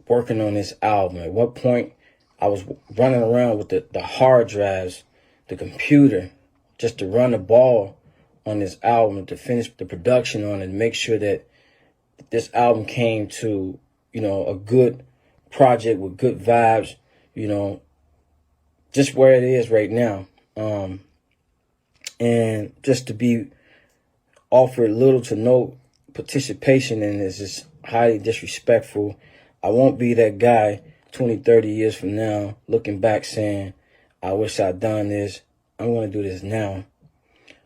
working on this album. At what point I was running around with the hard drives, the computer, just to run the ball on this album, to finish the production on it, make sure that this album came to, a good project with good vibes, just where it is right now. And just to be offered little to no participation in this is highly disrespectful. I won't be that guy 20, 30 years from now looking back saying, I wish I'd done this. I'm going to do this now.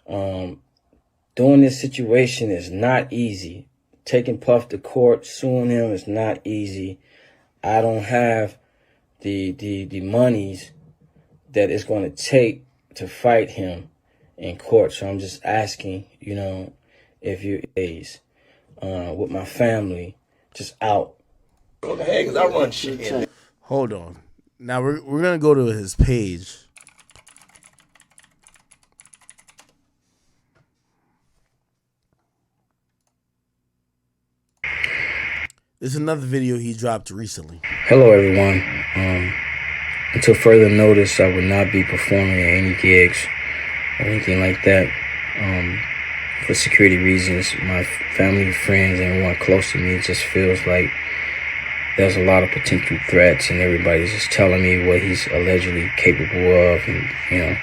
Doing this situation is not easy. Taking Puff to court, suing him is not easy. I don't have the monies that it's going to take to fight him in court. So I'm just asking, if you days with my family, just out. What the heck? 'Cause I run shit. Hold on. Now we're gonna go to his page. There's another video he dropped recently. Hello, everyone. Until further notice, I will not be performing at any gigs or anything like that. For security reasons, my family, friends, and everyone close to me just feels like there's a lot of potential threats, and everybody's just telling me what he's allegedly capable of, and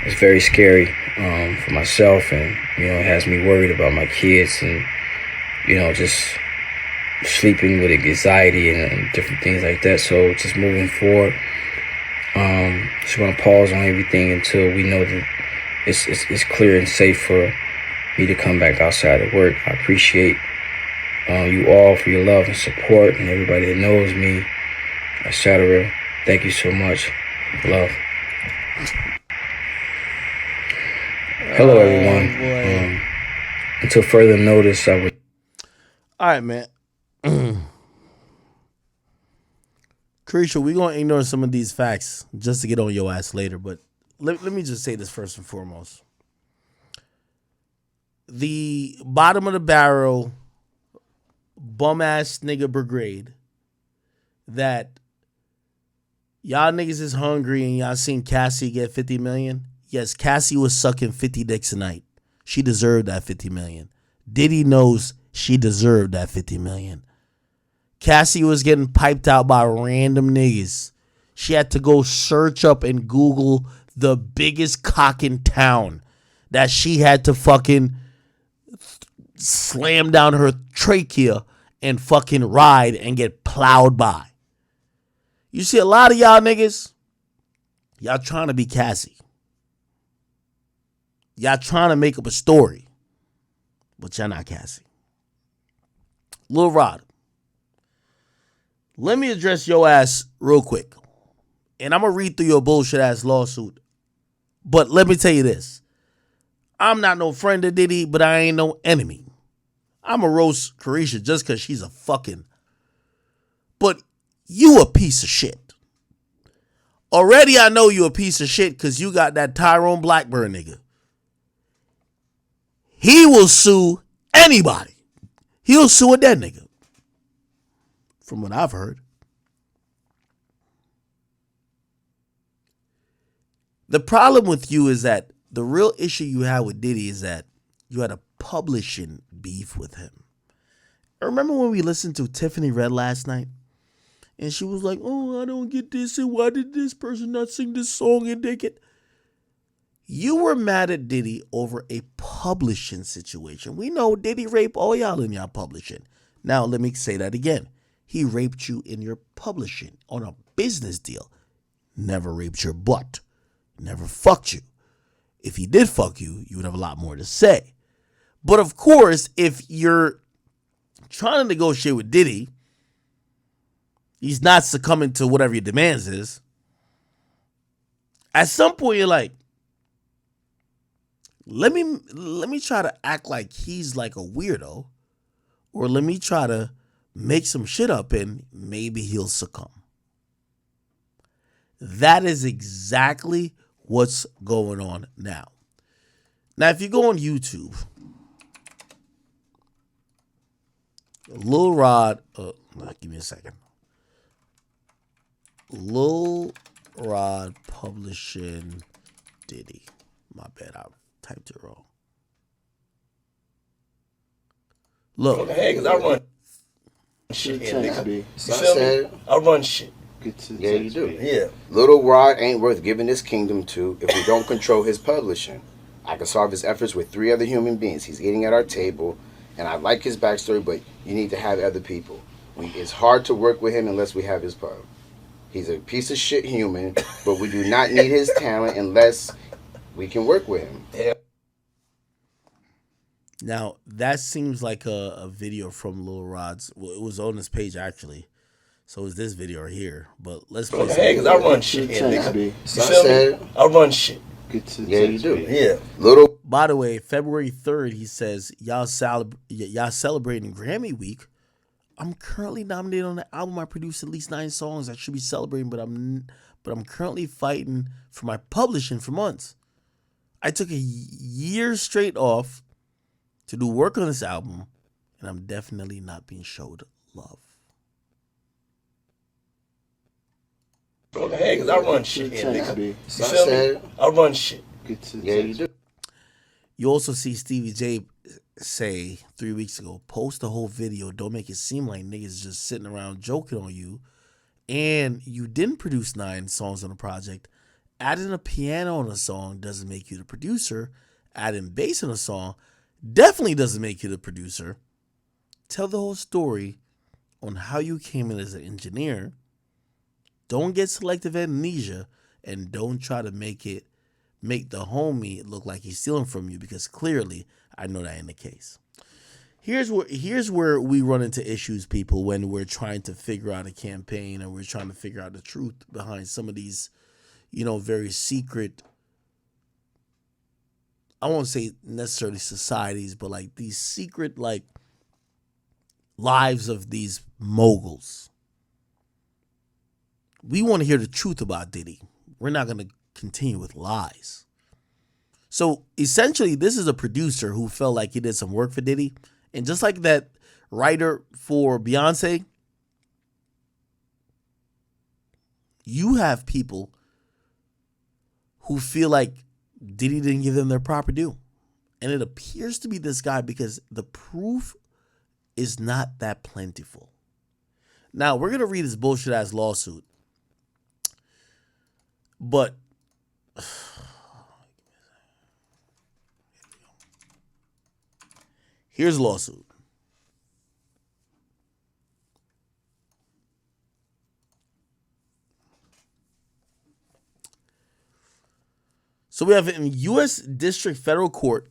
it's very scary for myself, and it has me worried about my kids, and just sleeping with anxiety and different things like that. So just moving forward, just want to pause on everything until we know that it's clear and safe for me to come back outside of work. I appreciate you all for your love and support, and everybody that knows me, etc. Thank you so much. Love. Hello, everyone. Until further notice, I would. All right, man. Carisha, we're going to ignore some of these facts just to get on your ass later, but let me just say this first and foremost. The bottom of the barrel bum-ass nigga brigade that y'all niggas is hungry and y'all seen Cassie get 50 million. Yes, Cassie was sucking 50 dicks a night. She deserved that 50 million. Diddy knows she deserved that 50 million. Cassie was getting piped out by random niggas. She had to go search up and Google the biggest cock in town that she had to fucking slam down her trachea and fucking ride and get plowed by. You see a lot of y'all niggas, y'all trying to be Cassie. Y'all trying to make up a story, but y'all not Cassie. Lil Rod, let me address your ass real quick. And I'm going to read through your bullshit ass lawsuit. But let me tell you this. I'm not no friend of Diddy, but I ain't no enemy. I'm a roast Carisha just because she's a fucking... But you a piece of shit. Already I know you a piece of shit because you got that Tyrone Blackburn nigga. He will sue anybody. He'll sue a dead nigga. From what I've heard. The problem with you is that the real issue you had with Diddy is that you had a publishing beef with him. I remember when we listened to Tiffany Red last night? And she was like, oh, I don't get this. And why did this person not sing this song and they get... You were mad at Diddy over a publishing situation. We know Diddy raped all y'all in y'all publishing. Now, let me say that again. He raped you in your publishing on a business deal. Never raped your butt. Never fucked you. If he did fuck you, you would have a lot more to say. But of course, if you're trying to negotiate with Diddy, he's not succumbing to whatever your demands is. At some point, you're like, let me try to act like he's like a weirdo, or let me try to make some shit up and maybe he'll succumb. That is exactly what's going on now. Now, if you go on YouTube, Lil Rod, give me a second. Lil Rod publishing Diddy. My bad, I typed it wrong. Look. Okay, because I run shit here, nigga. You feel me? I run shit. Yeah, you do. Yeah. Little Rod ain't worth giving this kingdom to if we don't control his publishing. I can solve his efforts with 3 other human beings. He's eating at our table, and I like his backstory, but you need to have other people. It's hard to work with him unless we have his pub. He's a piece of shit human, but we do not need his talent unless we can work with him. Yeah. Now, that seems like a video from Lil Rod's. Well, it was on this page, actually. So is this video right here. But let's play some. Hey, because I run shit here, nigga. You feel me? I run shit. Yeah, you do. Yeah. Little. By the way, February 3rd, he says, y'all celebrating Grammy Week. I'm currently nominated on the album. I produced at least 9 songs. I should be celebrating, but I'm currently fighting for my publishing for months. I took a year straight off to do work on this album, and I'm definitely not being showed love. Hey, because I run shit here, nigga. You feel me? I run shit. Yeah, you do. You also see Stevie J say 3 weeks ago, post the whole video. Don't make it seem like niggas just sitting around joking on you. And you didn't produce 9 songs on the project adding a piano on a song doesn't make you the producer. Adding bass on a song definitely doesn't make you the producer. Tell the whole story on how you came in as an engineer. Don't get selective amnesia, and don't try to make the homie look like he's stealing from you, because clearly I know that ain't the case. Here's where we run into issues, people, when we're trying to figure out a campaign and we're trying to figure out the truth behind some of these, very secret, I won't say necessarily societies, but like these secret like lives of these moguls. We want to hear the truth about Diddy. We're not going to continue with lies. So essentially, this is a producer who felt like he did some work for Diddy. And just like that writer for Beyonce, you have people who feel like Diddy didn't give them their proper due. And it appears to be this guy, because the proof is not that plentiful. Now, we're going to read this bullshit ass lawsuit. But here's a lawsuit. So we have it in U.S. District Federal Court.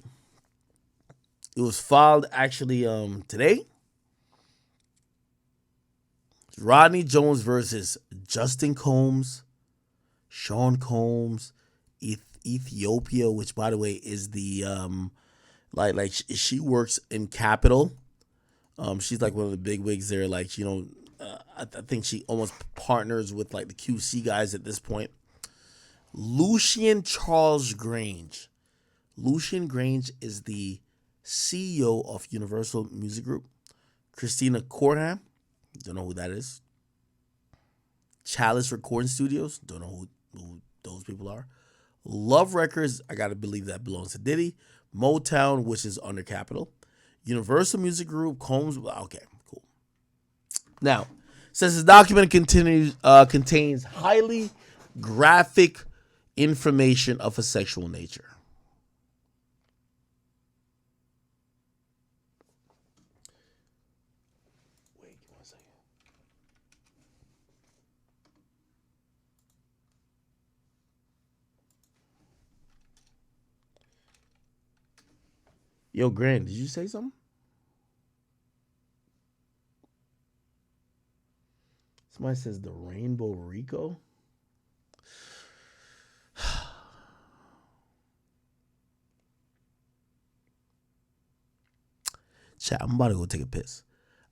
It was filed actually today. Rodney Jones versus Justin Combs, Sean Combs, Ethiopia, which by the way is the she works in Capitol. She's like one of the big wigs there. Like, I think she almost partners with like the QC guys at this point. Lucian Charles Grange. Lucian Grange is the CEO of Universal Music Group. Christina Corham, don't know who that is. Chalice Recording Studios, don't know who those people are. Love Records, I gotta believe that belongs to Diddy. Motown, which is under Capitol. Universal Music Group, Combs, okay, cool. Now, since the document contains highly graphic information of a sexual nature. Wait, 1 second. Yo, Grant, did you say something? Somebody says the Rainbow Rico. Chat, I'm about to go take a piss.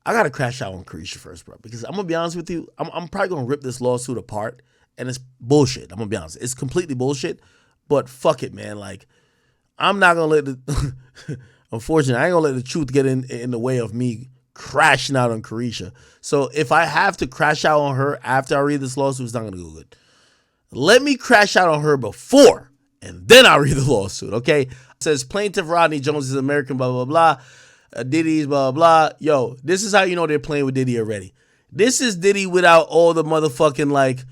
I gotta crash out on Carisha first, bro, because I'm gonna be honest with you. I'm probably gonna rip this lawsuit apart, and it's bullshit. I'm gonna be honest, it's completely bullshit. But fuck it, man. Like, I'm not gonna let the unfortunately, I ain't gonna let the truth get in the way of me crashing out on Carisha. So if I have to crash out on her after I read this lawsuit, it's not gonna go good. Let me crash out on her before, and then I'll read the lawsuit. Okay? It says plaintiff Rodney Jones is American, blah blah blah. Diddy's blah, blah, blah. Yo, this is how you know they're playing with Diddy already. This is Diddy without all the motherfucking, like,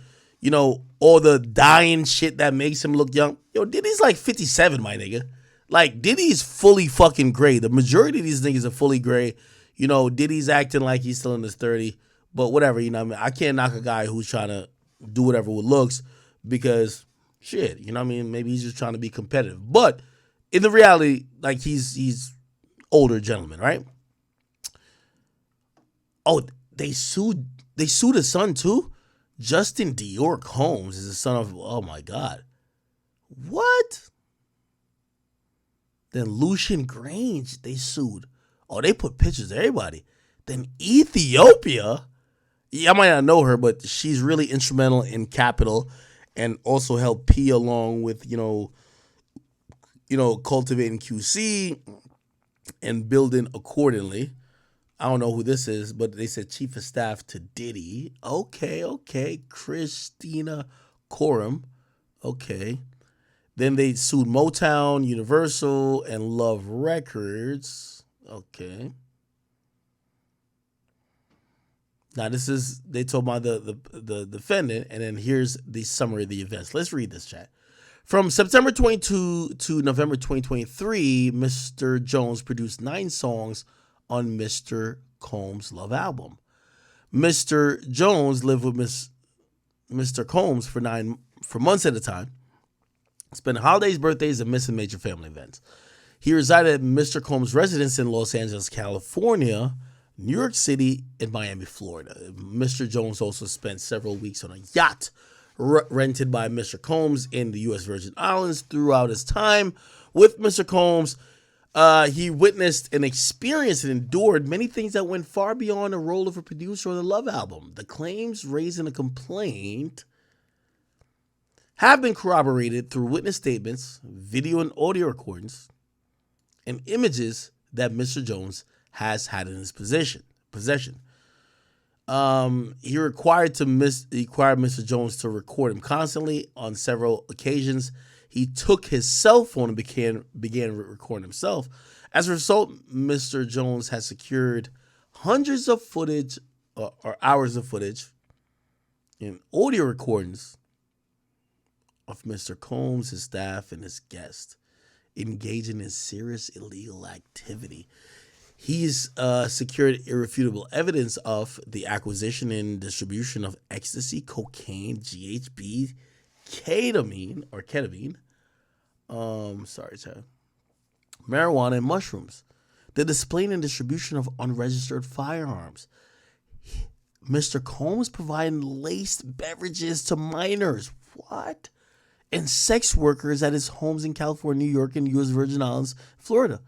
all the dying shit that makes him look young. Yo, Diddy's like 57, my nigga. Like, Diddy's fully fucking gray. The majority of these niggas are fully gray. Diddy's acting like he's still in his 30. But whatever, what I mean? I can't knock a guy who's trying to do whatever with looks because, shit, what I mean? Maybe he's just trying to be competitive. But in the reality, like, he's older gentleman, right? Oh, they sued his son too? Justin Dior Combs is the son of, oh my God. What? Then Lucian Grange, they sued. Oh, they put pictures of everybody. Then Ethiopia, I might not know her, but she's really instrumental in Capitol and also helped P along with, cultivating QC and building accordingly. I don't know who this is, but they said chief of staff to Diddy. Okay. Christina Coram. Okay. Then they sued Motown, Universal, and Love Records. Okay. Now they told about the defendant, and then here's the summary of the events. Let's read this, chat. From September 22 to November 2023, Mr. Jones produced 9 songs on Mr. Combs' Love album. Mr. Jones lived with Mr. Combs for months at a time, spent holidays, birthdays, and missing major family events. He resided at Mr. Combs' residence in Los Angeles, California, New York City, and Miami, Florida. Mr. Jones also spent several weeks on a yacht rented by Mr. Combs in the U.S. Virgin Islands. Throughout his time with Mr. Combs, he witnessed and experienced and endured many things that went far beyond the role of a producer on the Love album. The claims raised in the complaint have been corroborated through witness statements, video and audio recordings, and images that Mr. Jones has had in his possession. He required Mr. Jones to record him constantly. On several occasions, he took his cell phone and began recording himself. As a result, Mr. Jones has secured hundreds of footage or hours of footage and audio recordings of Mr. Combs, his staff, and his guests engaging in serious illegal activity. He's secured irrefutable evidence of the acquisition and distribution of ecstasy, cocaine, GHB, ketamine, marijuana, and mushrooms. The displaying and distribution of unregistered firearms. Mr. Combs providing laced beverages to minors. What? And sex workers at his homes in California, New York, and U.S. Virgin Islands, Florida.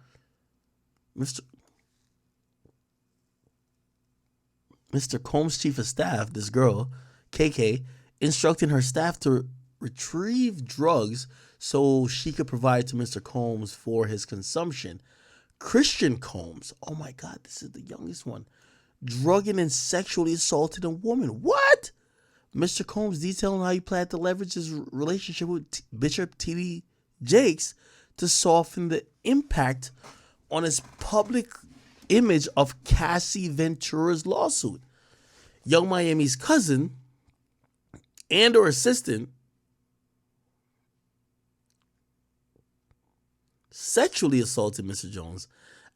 Mr. Combs' chief of staff, this girl, KK, instructing her staff to retrieve drugs so she could provide to Mr. Combs for his consumption. Christian Combs, oh my God, this is the youngest one, drugging and sexually assaulted a woman. What? Mr. Combs detailing how he planned to leverage his relationship with Bishop T.D. Jakes to soften the impact on his public image of Cassie Ventura's lawsuit. Young Miami's cousin and or assistant sexually assaulted Mr. Jones.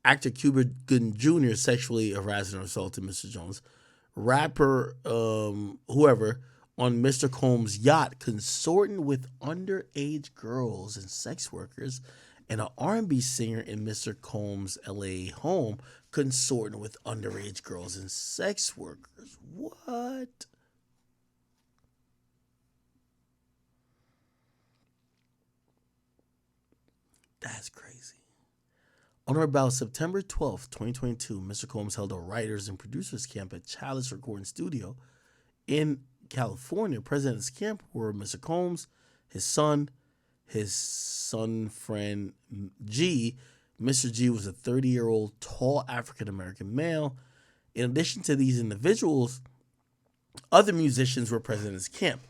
Actor Cuba Gooding Jr. sexually harassed and assaulted Mr. Jones. Rapper, whoever, on Mr. Combs' yacht, consorting with underage girls and sex workers, and an R&B singer in Mr. Combs' LA home, consorting with underage girls and sex workers. What? That's crazy. On or about September 12th, 2022, Mr. Combs held a writers and producers camp at Chalice Recording Studio in California. Present at this camp were Mr. Combs, his son friend G. Mr. G was a 30-year-old tall African-American male. In addition to these individuals, other musicians were present at his camp.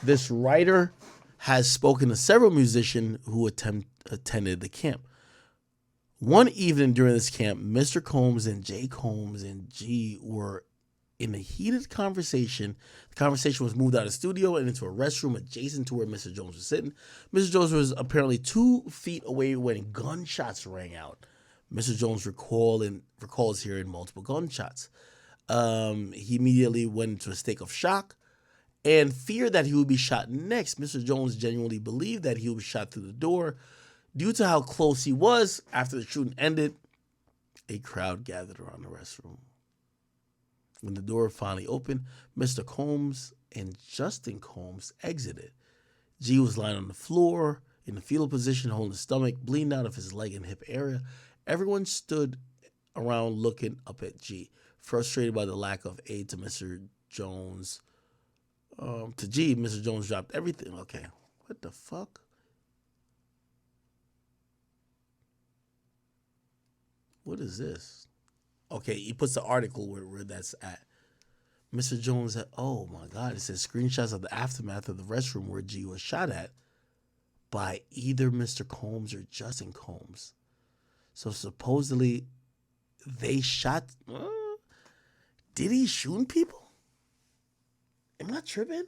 This writer has spoken to several musicians who attended the camp. One evening during this camp, Mr. Combs and Jay Combs and G were in a heated conversation. The conversation was moved out of the studio and into a restroom adjacent to where Mr. Jones was sitting. Mr. Jones was apparently 2 feet away when gunshots rang out. Mr. Jones recalls hearing multiple gunshots. He immediately went into a state of shock and feared that he would be shot next. Mr. Jones genuinely believed that he would be shot through the door. Due to how close he was, after the shooting ended, a crowd gathered around the restroom. When the door finally opened, Mr. Combs and Justin Combs exited. G was lying on the floor in the fetal position, holding his stomach, bleeding out of his leg and hip area. Everyone stood around looking up at G, frustrated by the lack of aid to Mr. Jones. To G, Mr. Jones dropped everything. Okay, what the fuck? What is this? Okay, he puts the article where that's at. Mr. Jones said, oh my God, it says screenshots of the aftermath of the restroom where G was shot at by either Mr. Combs or Justin Combs. So supposedly they shot. Did he shooting people? Am I tripping?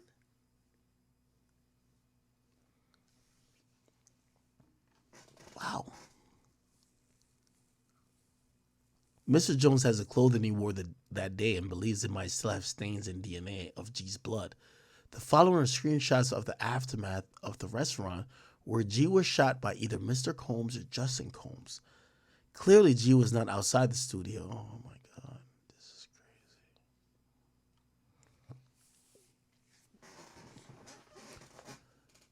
Wow. Mr. Jones has the clothing he wore that day and believes it might still have stains and DNA of G's blood. The following are screenshots of the aftermath of the restaurant where G was shot by either Mr. Combs or Justin Combs. Clearly, G was not outside the studio. Oh my God, this is crazy.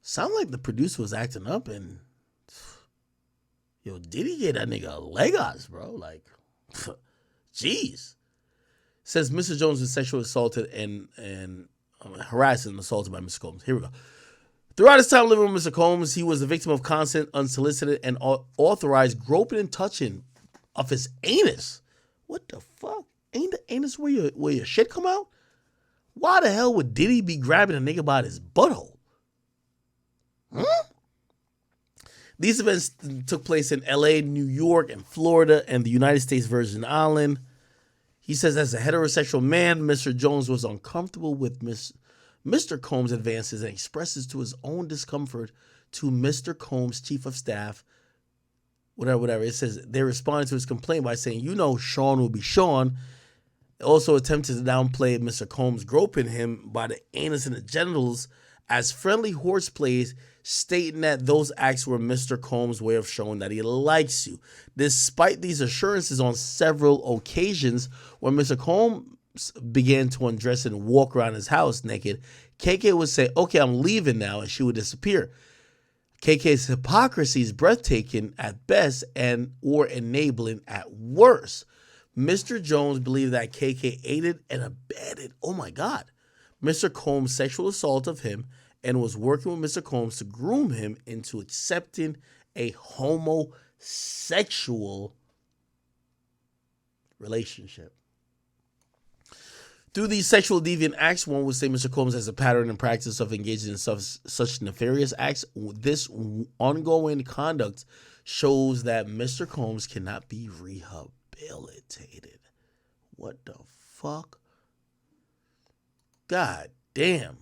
Sound like the producer was acting up and Diddy gave that nigga Legos, bro. Like, jeez. Says Mr. Jones was sexually assaulted and harassed and assaulted by Mr. Combs. Here we go. Throughout his time living with Mr. Combs, he was the victim of constant, unsolicited, and authorized groping and touching of his anus. What the fuck? Ain't the anus where your shit come out? Why the hell would Diddy be grabbing a nigga by his butthole? Huh? These events took place in LA, New York, and Florida, and the United States Virgin Island. He says, as a heterosexual man, Mr. Jones was uncomfortable with Mr. Combs' advances and expresses to his own discomfort to Mr. Combs' chief of staff, whatever. It says they responded to his complaint by saying, Sean will be Sean. Also attempted to downplay Mr. Combs groping him by the anus and the genitals as friendly horseplays, stating that those acts were Mr. Combs' way of showing that he likes you. Despite these assurances on several occasions, when Mr. Combs began to undress and walk around his house naked, KK would say, okay, I'm leaving now, and she would disappear. KK's hypocrisy is breathtaking at best or enabling at worst. Mr. Jones believed that KK aided and abetted, oh my God, Mr. Combs' sexual assault of him and was working with Mr. Combs to groom him into accepting a homosexual relationship. Through these sexual deviant acts, one would say Mr. Combs has a pattern and practice of engaging in such nefarious acts. This ongoing conduct shows that Mr. Combs cannot be rehabilitated. What the fuck? God damn.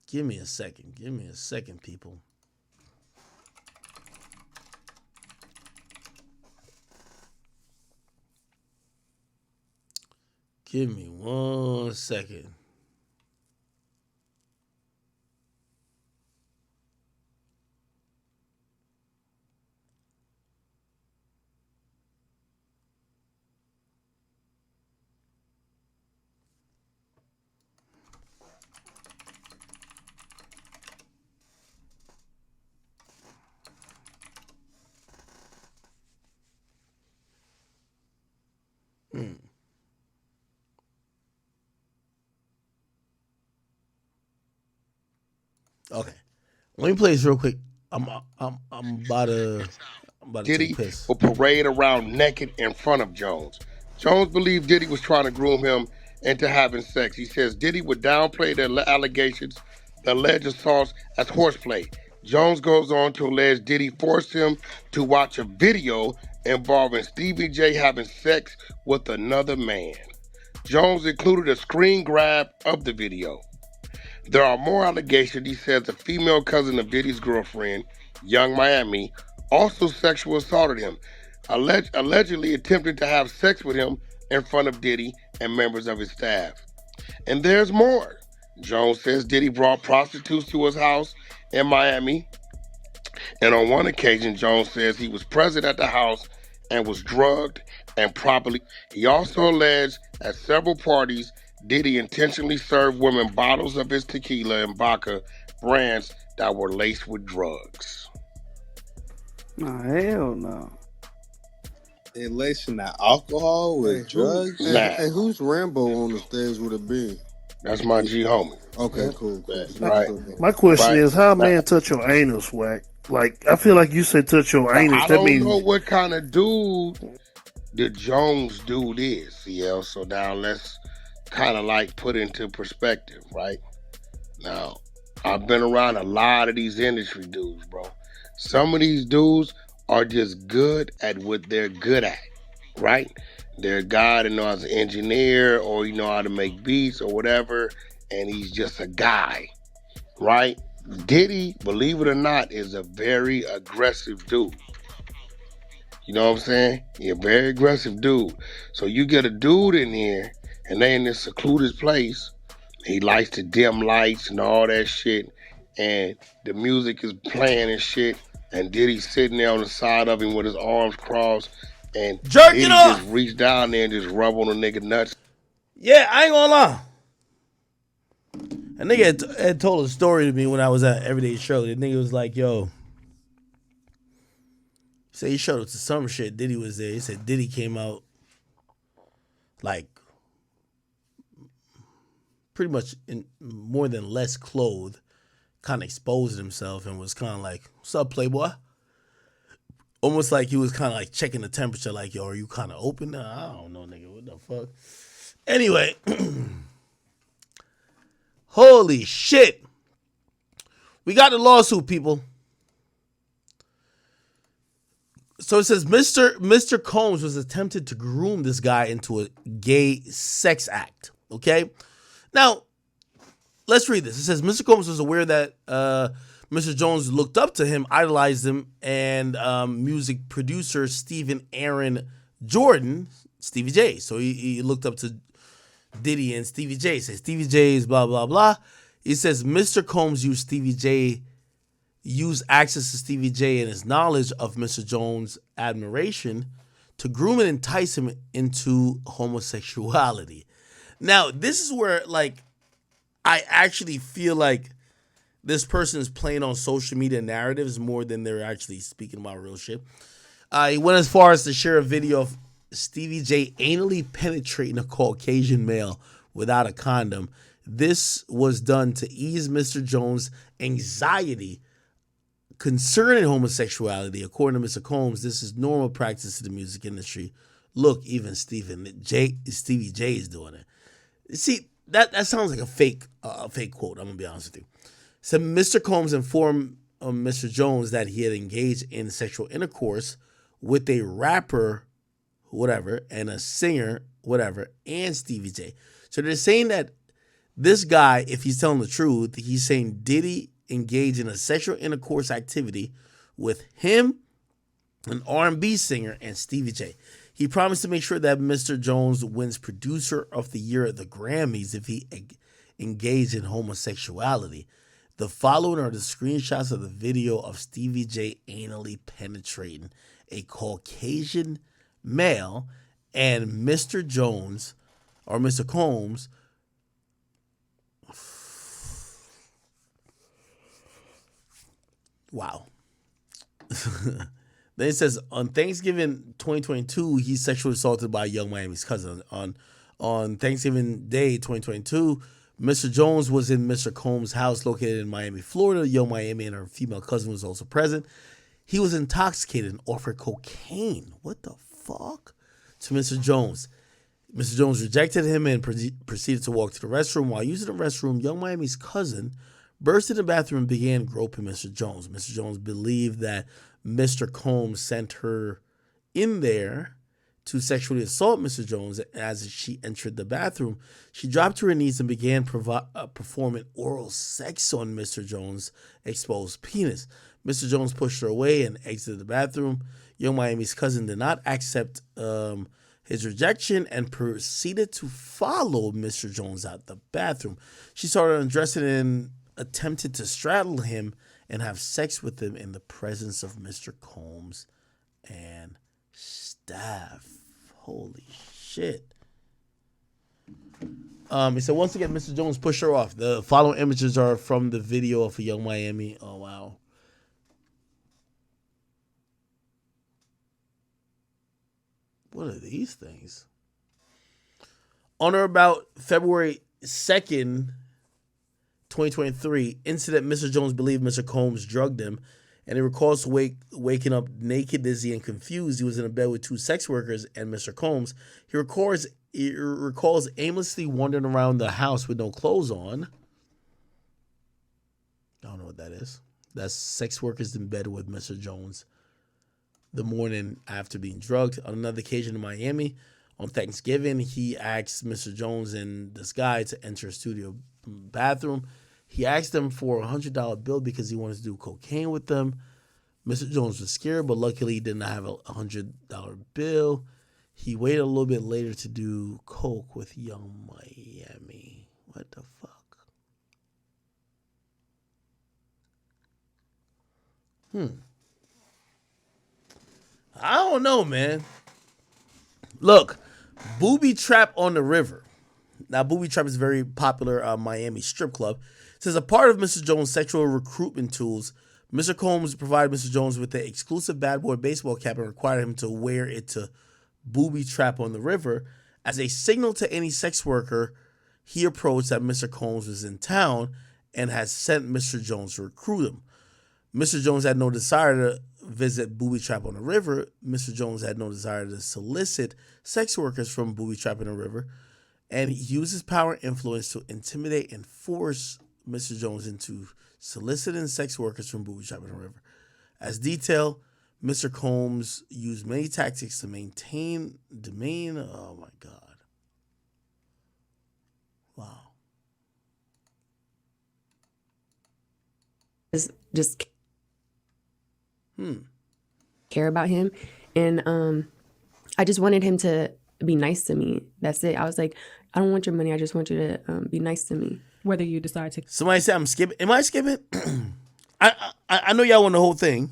Give me a second. Give me a second, people. Give me 1 second. Okay, let me play this real quick. I'm about to Diddy piss. will parade around naked in front of Jones. Jones believed Diddy was trying to groom him into having sex. He says Diddy would downplay the allegations, the alleged assaults, as horseplay. Jones goes on to allege Diddy forced him to watch a video involving Stevie J having sex with another man. Jones included a screen grab of the video. There are more allegations. He says a female cousin of Diddy's girlfriend, Young Miami, also sexually assaulted him, allegedly attempting to have sex with him in front of Diddy and members of his staff. And there's more. Jones says Diddy brought prostitutes to his house in Miami. And on one occasion, Jones says he was present at the house and was drugged and probably. He also alleged at several parties Diddy intentionally served women bottles of his tequila and vodka brands that were laced with drugs. Nah, hell no. They lacing that alcohol with drugs? Hey, who's Rambo on the stage with a bean? That's my G homie. Okay, cool. Right. My question is, how a man Right. touch your anus, Whack? Like, I feel like you said touch your anus. I don't know what kind of dude the Jones dude is, CL. So now let's kind of like put into perspective, right? Now, I've been around a lot of these industry dudes, bro. Some of these dudes are just good at what they're good at, right? They're a guy that knows an engineer or you know how to make beats or whatever, and he's just a guy, right? Diddy, believe it or not, is a very aggressive dude, You know what I'm saying? He a very aggressive dude. So you get a dude in here, and they in this secluded place. He likes to dim lights and all that shit, and the music is playing and shit. And Diddy's sitting there on the side of him with his arms crossed, and Jerking Diddy just off. reached down there and just rub on the nigga nuts. Yeah, I ain't gonna lie. A nigga had told a story to me when I was at Everyday Show. The nigga was like, yo, say he showed up to some shit. Diddy was there. He said Diddy came out like pretty much in more than less clothed, kind of exposed himself and was kind of like, what's up, Playboy? Almost like he was kind of like checking the temperature, like, yo, are you kind of open now? I don't know, nigga. What the fuck? Anyway, holy shit. We got the lawsuit, people. So it says Mr. Combs was attempted to groom this guy into a gay sex act. Okay? Now, let's read this. It says Mr. Combs was aware that Mr. Jones looked up to him, idolized him, and music producer Stephen Aaron Jordan, Stevie J. So he looked up to Diddy and Stevie J. He says Stevie J is blah, blah, blah. He says Mr. Combs used access to Stevie J and his knowledge of Mr. Jones' admiration to groom and entice him into homosexuality. Now, this is where, like, I actually feel like this person is playing on social media narratives more than they're actually speaking about real shit. He went as far as to share a video of Stevie J anally penetrating a Caucasian male without a condom. This was done to ease Mr. Jones' anxiety concerning homosexuality. According to Mr. Combs, this is normal practice in the music industry. Look, even Stevie J is doing it. See, that sounds like a fake quote. I'm gonna be honest with you. So Mr. Combs informed Mr. Jones that he had engaged in sexual intercourse with a rapper, whatever, and a singer, whatever, and Stevie J. So they're saying that this guy, if he's telling the truth, he's saying Diddy engaged in a sexual intercourse activity with him, an R&B singer, and Stevie J. He promised to make sure that Mr. Jones wins Producer of the Year at the Grammys if he engaged in homosexuality. The following are the screenshots of the video of Stevie J anally penetrating a Caucasian male, and Mr. Jones, or Mr. Combs, wow. Then it says, on Thanksgiving 2022, he sexually assaulted by a young Miami's cousin. On Thanksgiving Day 2022, Mr. Jones was in Mr. Combs' house located in Miami, Florida. Young Miami and her female cousin was also present. He was intoxicated and offered cocaine. What the fuck? To Mr. Jones. Mr. Jones rejected him and proceeded to walk to the restroom. While using the restroom, young Miami's cousin burst in the bathroom and began groping Mr. Jones. Mr. Jones believed that Mr. Combs sent her in there to sexually assault Mr. Jones. As she entered the bathroom, she dropped to her knees and began performing oral sex on Mr. Jones' exposed penis. Mr. Jones pushed her away and exited the bathroom. Young Miami's cousin did not accept his rejection and proceeded to follow Mr. Jones out the bathroom. She started undressing and attempted to straddle him and have sex with him in the presence of Mr. Combs and staff. Holy shit. He said, once again, Mr. Jones pushed her off. The following images are from the video of a young Miami. Oh, wow. What are these things? On or about February 2nd, 2023, incident, Mr. Jones believed Mr. Combs drugged him, and he recalls waking up naked, dizzy, and confused. He was in a bed with two sex workers and Mr. Combs. He recalls aimlessly wandering around the house with no clothes on. I don't know what that is. That's sex workers in bed with Mr. Jones the morning after being drugged. On another occasion in Miami, on Thanksgiving, he asked Mr. Jones and this guy to enter a studio bathroom. He asked them for $100 bill because he wanted to do cocaine with them. Mr. Jones was scared, but luckily he did not have a $100 bill. He waited a little bit later to do coke with Young Miami. What the fuck? I don't know, man. Look, Booby Trap on the River. Now, Booby Trap is a very popular Miami strip club. It says a part of Mr. Jones' sexual recruitment tools, Mr. Combs provided Mr. Jones with the exclusive bad boy baseball cap and required him to wear it to Booby Trap on the River as a signal to any sex worker he approached that Mr. Combs was in town and had sent Mr. Jones to recruit him. Mr. Jones had no desire to visit Booby Trap on the River. Mr. Jones had no desire to solicit sex workers from Booby Trap on the River, and he used his power and influence to intimidate and force Mr. Jones into soliciting sex workers from Booby Trap on the River. As detailed, Mr. Combs used many tactics to maintain domain. Oh my God. Wow. Just care about him, and I just wanted him to be nice to me. That's it. I was like, I don't want your money. I just want you to be nice to me. Whether you decide to. Somebody said I'm skipping. Am I skipping? I know y'all want the whole thing.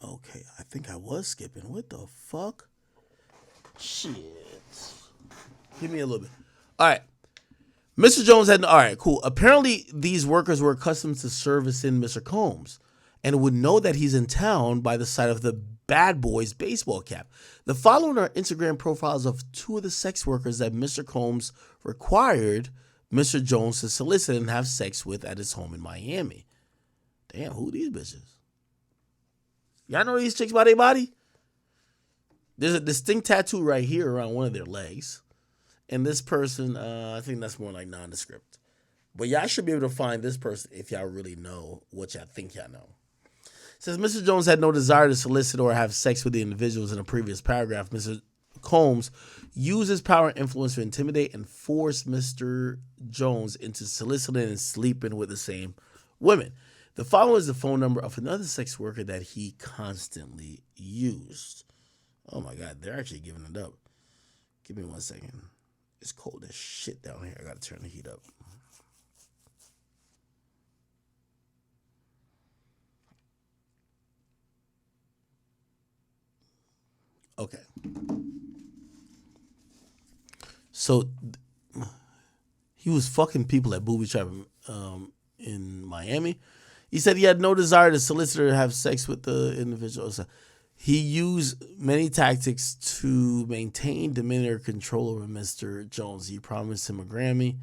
Okay, I think I was skipping. What the fuck? Shit. Give me a little bit. All right. Mr. Jones had, all right, cool. Apparently, these workers were accustomed to servicing Mr. Combs and would know that he's in town by the sight of the bad boy's baseball cap. The following are Instagram profiles of two of the sex workers that Mr. Combs required Mr. Jones to solicit and have sex with at his home in Miami. Damn, who are these bitches? Y'all know these chicks by their body? There's a distinct tattoo right here around one of their legs. And this person, I think that's more like nondescript. But y'all should be able to find this person if y'all really know what y'all think y'all know. It says Mr. Jones had no desire to solicit or have sex with the individuals in a previous paragraph. Mr. Combs used his power and influence to intimidate and force Mr. Jones into soliciting and sleeping with the same women. The following is the phone number of another sex worker that he constantly used. Oh my God, they're actually giving it up. Give me 1 second. It's cold as shit down here. I gotta turn the heat up. Okay. So he was fucking people at Booby Trap in Miami. He said he had no desire to solicit or have sex with the individual. So he used many tactics to maintain dominion or control over Mr. Jones. He promised him a Grammy,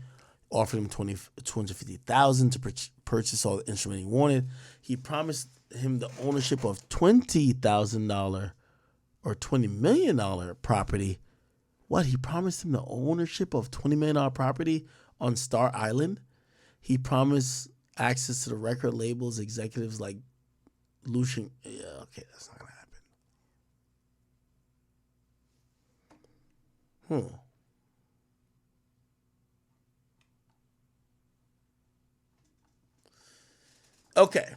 offered him $250,000 to purchase all the instrument he wanted. He promised him the ownership of $20,000 or $20 million property. What? He promised him the ownership of $20 million property on Star Island? He promised access to the record labels, executives like Lucian. Yeah, okay, that's not gonna happen. Okay.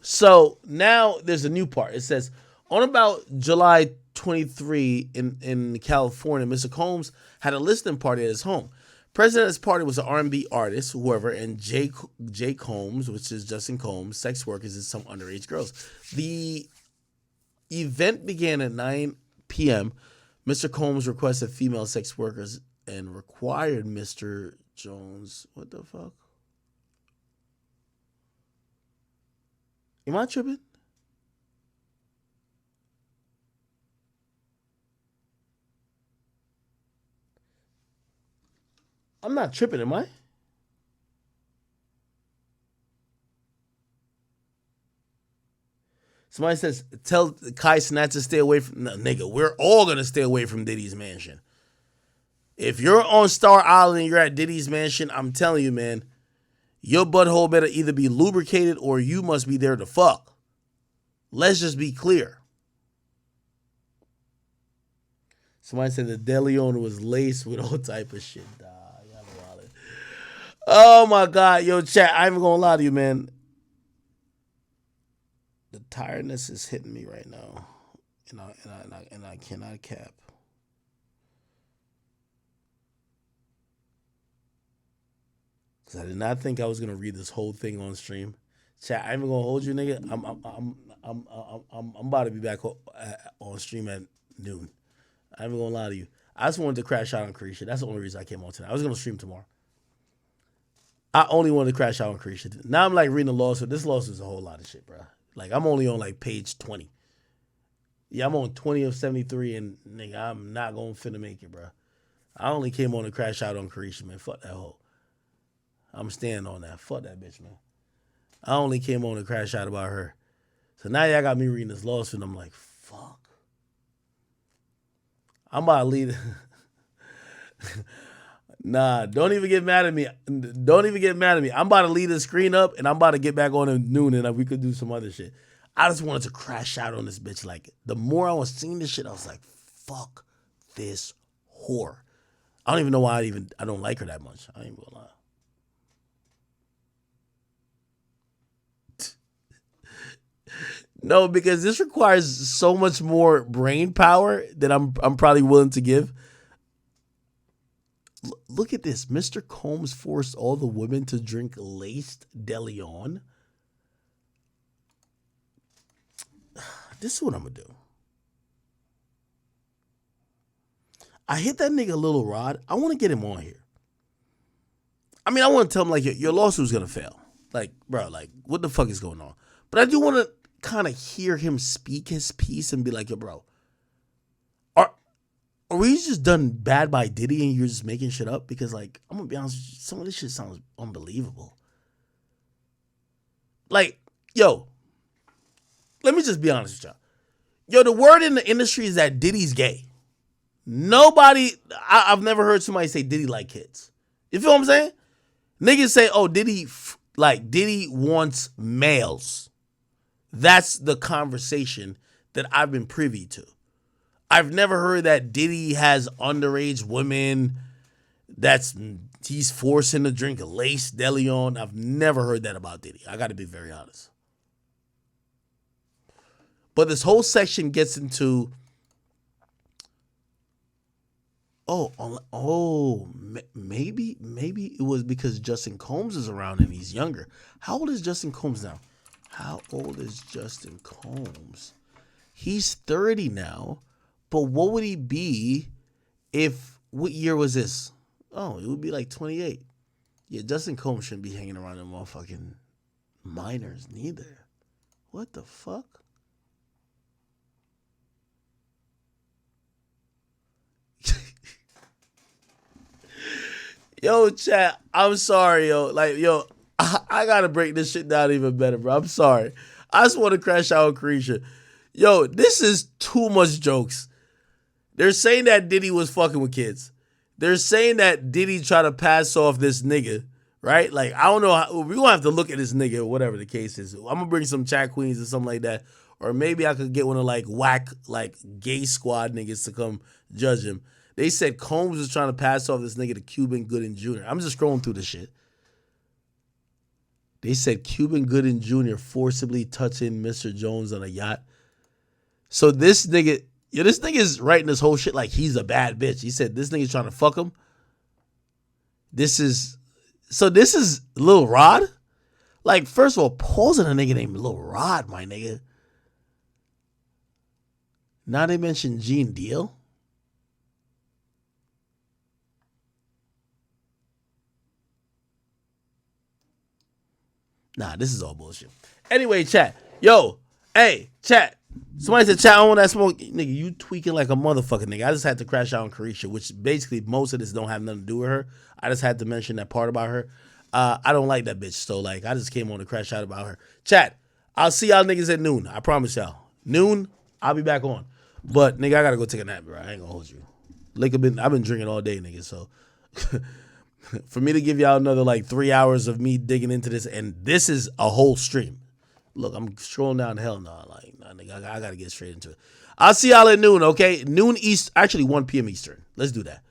So now there's a new part. It says, on about July 23 in California, Mr. Combs had a listening party at his home. Present at his party was an R&B artist, whoever, and Jay Combs, which is Justin Combs, sex workers, and some underage girls. The event began at 9 p.m. Mr. Combs requested female sex workers and required Mr. Jones. What the fuck? Am I tripping? I'm not tripping, am I? Somebody says, tell Kai Cenat to stay away from... No, nigga, we're all going to stay away from Diddy's mansion. If you're on Star Island and you're at Diddy's mansion, I'm telling you, man, your butthole better either be lubricated or you must be there to fuck. Let's just be clear. Somebody said the deli owner was laced with all type of shit, dog. Oh my God, yo, chat, I ain't even gonna lie to you, man. The tiredness is hitting me right now, and I cannot cap. Cause I did not think I was gonna read this whole thing on stream. Chat, I ain't even gonna hold you, nigga. I'm about to be back on stream at noon. I ain't even gonna lie to you. I just wanted to crash out on Carisha. That's the only reason I came on tonight. I was gonna stream tomorrow. I only wanted to crash out on Carisha. Now I'm like reading the lawsuit. This lawsuit is a whole lot of shit, bro. Like I'm only on like page 20. Yeah, I'm on 20 of 73, and nigga, I'm not gonna finna make it, bro. I only came on to crash out on Carisha, man. Fuck that hoe. I'm standing on that. Fuck that bitch, man. I only came on to crash out about her. So now y'all got me reading this lawsuit, and I'm like, fuck. I'm about to leave. Nah, don't even get mad at me. Don't even get mad at me. I'm about to leave the screen up, and I'm about to get back on at noon, and we could do some other shit. I just wanted to crash out on this bitch. Like, the more I was seeing this shit, I was like, fuck this whore. I don't even know why I don't like her that much. I ain't gonna lie. No, because this requires so much more brain power that I'm probably willing to give. Look at this. Mr. Combs forced all the women to drink laced DeLeon. This is what I'm going to do. I hit that nigga Little Rod. I want to get him on here. I mean, I want to tell him, like, your lawsuit's going to fail. Like, bro, like, what the fuck is going on? But I do want to kind of hear him speak his piece and be like, yo, bro, are we just done bad by Diddy and you're just making shit up? Because, like, I'm going to be honest with you, some of this shit sounds unbelievable. Like, yo, let me just be honest with y'all. Yo, the word in the industry is that Diddy's gay. I've never heard somebody say Diddy like kids. You feel what I'm saying? Niggas say, oh, Diddy wants males. That's the conversation that I've been privy to. I've never heard that Diddy has underage women he's forcing to drink lace DeLeon. I've never heard that about Diddy. I got to be very honest. But this whole section gets into, maybe it was because Justin Combs is around and he's younger. How old is Justin Combs now? How old is Justin Combs? He's 30 now, but what would he be what year was this? Oh, it would be like 28. Yeah, Justin Combs shouldn't be hanging around them motherfucking minors neither. What the fuck? Yo, chat, I'm sorry, yo. Like, yo, I gotta break this shit down even better, bro. I'm sorry. I just want to crash out on Carisha. Yo, this is too much jokes. They're saying that Diddy was fucking with kids. They're saying that Diddy tried to pass off this nigga, right? Like, I don't know. We're going to have to look at this nigga, whatever the case is. I'm going to bring some chat queens or something like that. Or maybe I could get one of, like, whack, like, gay squad niggas to come judge him. They said Combs was trying to pass off this nigga to Cuban Gooding Jr. I'm just scrolling through this shit. They said Cuban Gooding Jr. forcibly touching Mr. Jones on a yacht. So this nigga is writing this whole shit like he's a bad bitch. He said this nigga's trying to fuck him. This is Lil Rod? Like, first of all, pause on a nigga named Lil Rod, my nigga. Now they mention Gene Deal. Nah, this is all bullshit. Anyway, chat. Yo, hey, chat. Somebody said, chat, I want that smoke. Nigga, you tweaking like a motherfucker, nigga. I just had to crash out on Carisha, which basically most of this don't have nothing to do with her. I just had to mention that part about her. I don't like that bitch, so, like, I just came on to crash out about her. Chat, I'll see y'all niggas at noon. I promise y'all. Noon, I'll be back on. But, nigga, I gotta go take a nap, bro. I ain't gonna hold you. I've been drinking all day, nigga, so... For me to give y'all another, like, 3 hours of me digging into this, and this is a whole stream. Look, I'm scrolling down. Hell no. Like, nah, nigga, I got to get straight into it. I'll see y'all at noon, okay? Noon East, actually 1 p.m. Eastern. Let's do that.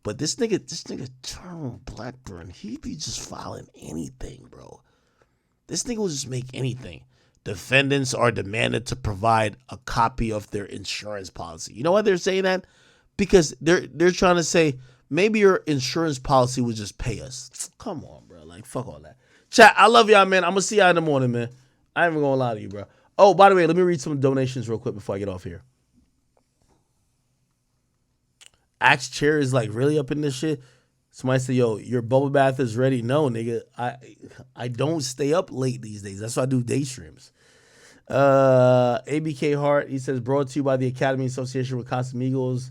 But this nigga, Tyrone Blackburn, he be just filing anything, bro. This nigga will just make anything. Defendants are demanded to provide a copy of their insurance policy. You know why they're saying that? Because they're trying to say maybe your insurance policy would just pay us. Come on, bro. Like, fuck all that. Chat, I love y'all, man. I'm gonna see y'all in the morning, man. I ain't even gonna lie to you, bro. Oh, by the way, let me read some donations real quick before I get off here. Axe Chair is like really up in this shit. Somebody say, yo, your bubble bath is ready. No, nigga. I don't stay up late these days. That's why I do day streams. ABK Hart, he says, brought to you by the Academy Association with Casamigos.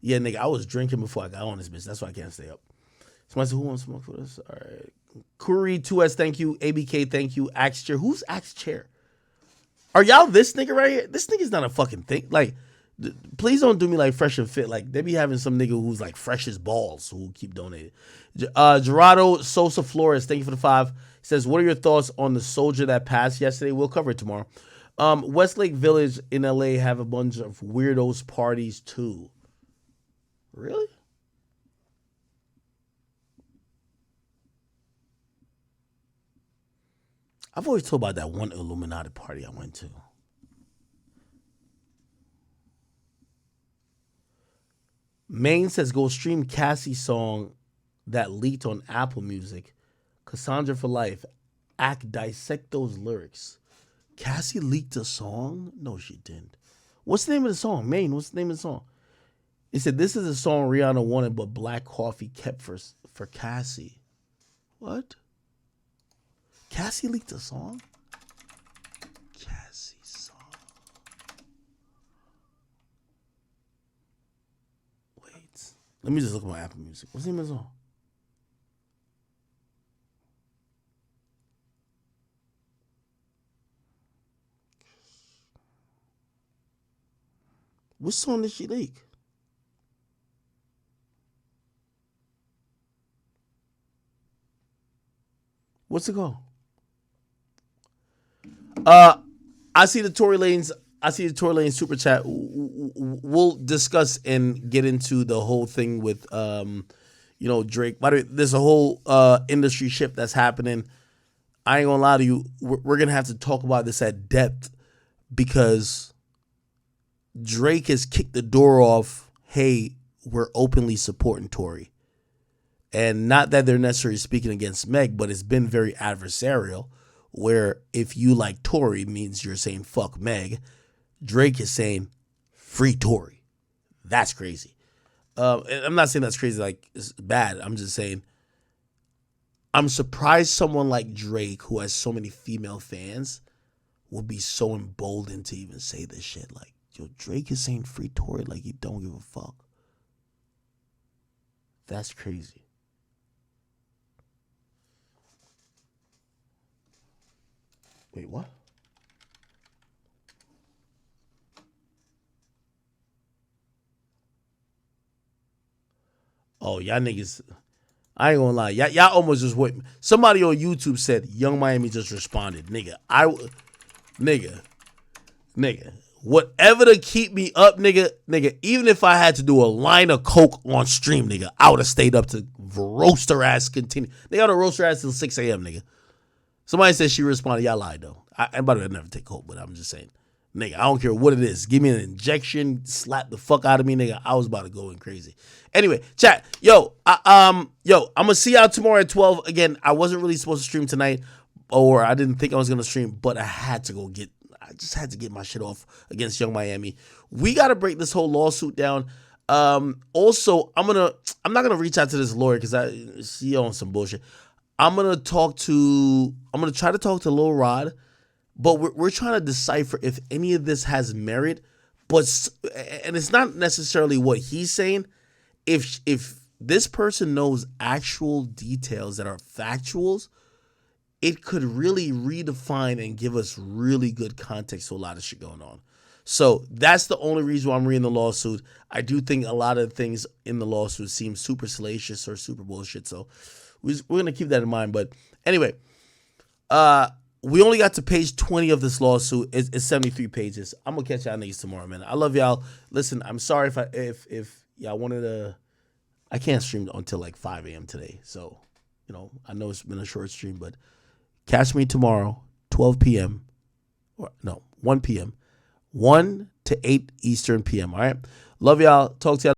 Yeah, nigga, I was drinking before I got on this bitch. That's why I can't stay up. Somebody said, who wants to smoke with us? All right. Curry 2S, thank you. ABK, thank you. Axe Chair. Who's Axe Chair? Are y'all this nigga right here? This nigga's not a fucking thing. Like, please don't do me like Fresh and Fit. Like, they be having some nigga who's like fresh as balls who keep donating. Gerardo Sosa Flores, thank you for the 5. He says, what are your thoughts on the soldier that passed yesterday? We'll cover it tomorrow. Westlake Village in LA have a bunch of weirdos parties too. Really? I've always told about that one Illuminati party I went to. Maine says, go stream Cassie's song that leaked on Apple Music. Cassandra for Life. Dissect those lyrics. Cassie leaked a song? No, she didn't. What's the name of the song? Maine, what's the name of the song? He said, this is a song Rihanna wanted, but Black Coffee kept for Cassie. What? Cassie leaked a song? Cassie's song. Wait. Let me just look at my Apple Music. What's the name of the song? What song did she leak? What's it called? I see the Tory Lane's super chat. We'll discuss and get into the whole thing with Drake. By the way, there's a whole industry shift that's happening. I ain't gonna lie to you. We're gonna have to talk about this at depth because Drake has kicked the door off. Hey, we're openly supporting Tory. And not that they're necessarily speaking against Meg, but it's been very adversarial where if you like Tory means you're saying fuck Meg. Drake is saying free Tory. That's crazy. And I'm not saying that's crazy like it's bad. I'm just saying I'm surprised someone like Drake, who has so many female fans, would be so emboldened to even say this shit. Like, yo, Drake is saying free Tory like he don't give a fuck. That's crazy. Wait, what? Oh, y'all niggas. I ain't gonna lie. Y'all almost just wait. Somebody on YouTube said Young Miami just responded. Nigga. Whatever to keep me up, nigga. Even if I had to do a line of coke on stream, nigga, I would have stayed up to roast her ass continue. They ought to roast her ass till 6 a.m., nigga. Somebody said she responded. Y'all lied, though. And by the way, I never take coke, but I'm just saying. Nigga, I don't care what it is. Give me an injection, slap the fuck out of me, nigga. I was about to go in crazy. Anyway, chat. I'm gonna see y'all tomorrow at 12. Again, I wasn't really supposed to stream tonight, or I didn't think I was gonna stream, but I just had to get my shit off against Young Miami. We gotta break this whole lawsuit down. Also, I'm not gonna reach out to this lawyer because she on some bullshit. I'm gonna try to talk to Lil Rod. But we're trying to decipher if any of this has merit, and it's not necessarily what he's saying. If this person knows actual details that are factuals, it could really redefine and give us really good context to a lot of shit going on. So that's the only reason why I'm reading the lawsuit. I do think a lot of things in the lawsuit seem super salacious or super bullshit. So we're gonna keep that in mind. But anyway, we only got to page 20 of this lawsuit. It's 73 pages. I'm gonna catch y'all niggas tomorrow, man. I love y'all. Listen, I'm sorry if y'all wanted to. I can't stream until like 5 a.m. today, so I know it's been a short stream, but catch me tomorrow, 12 p.m. Or no, 1 p.m. 1 to 8 Eastern p.m. All right. Love y'all. Talk to y'all.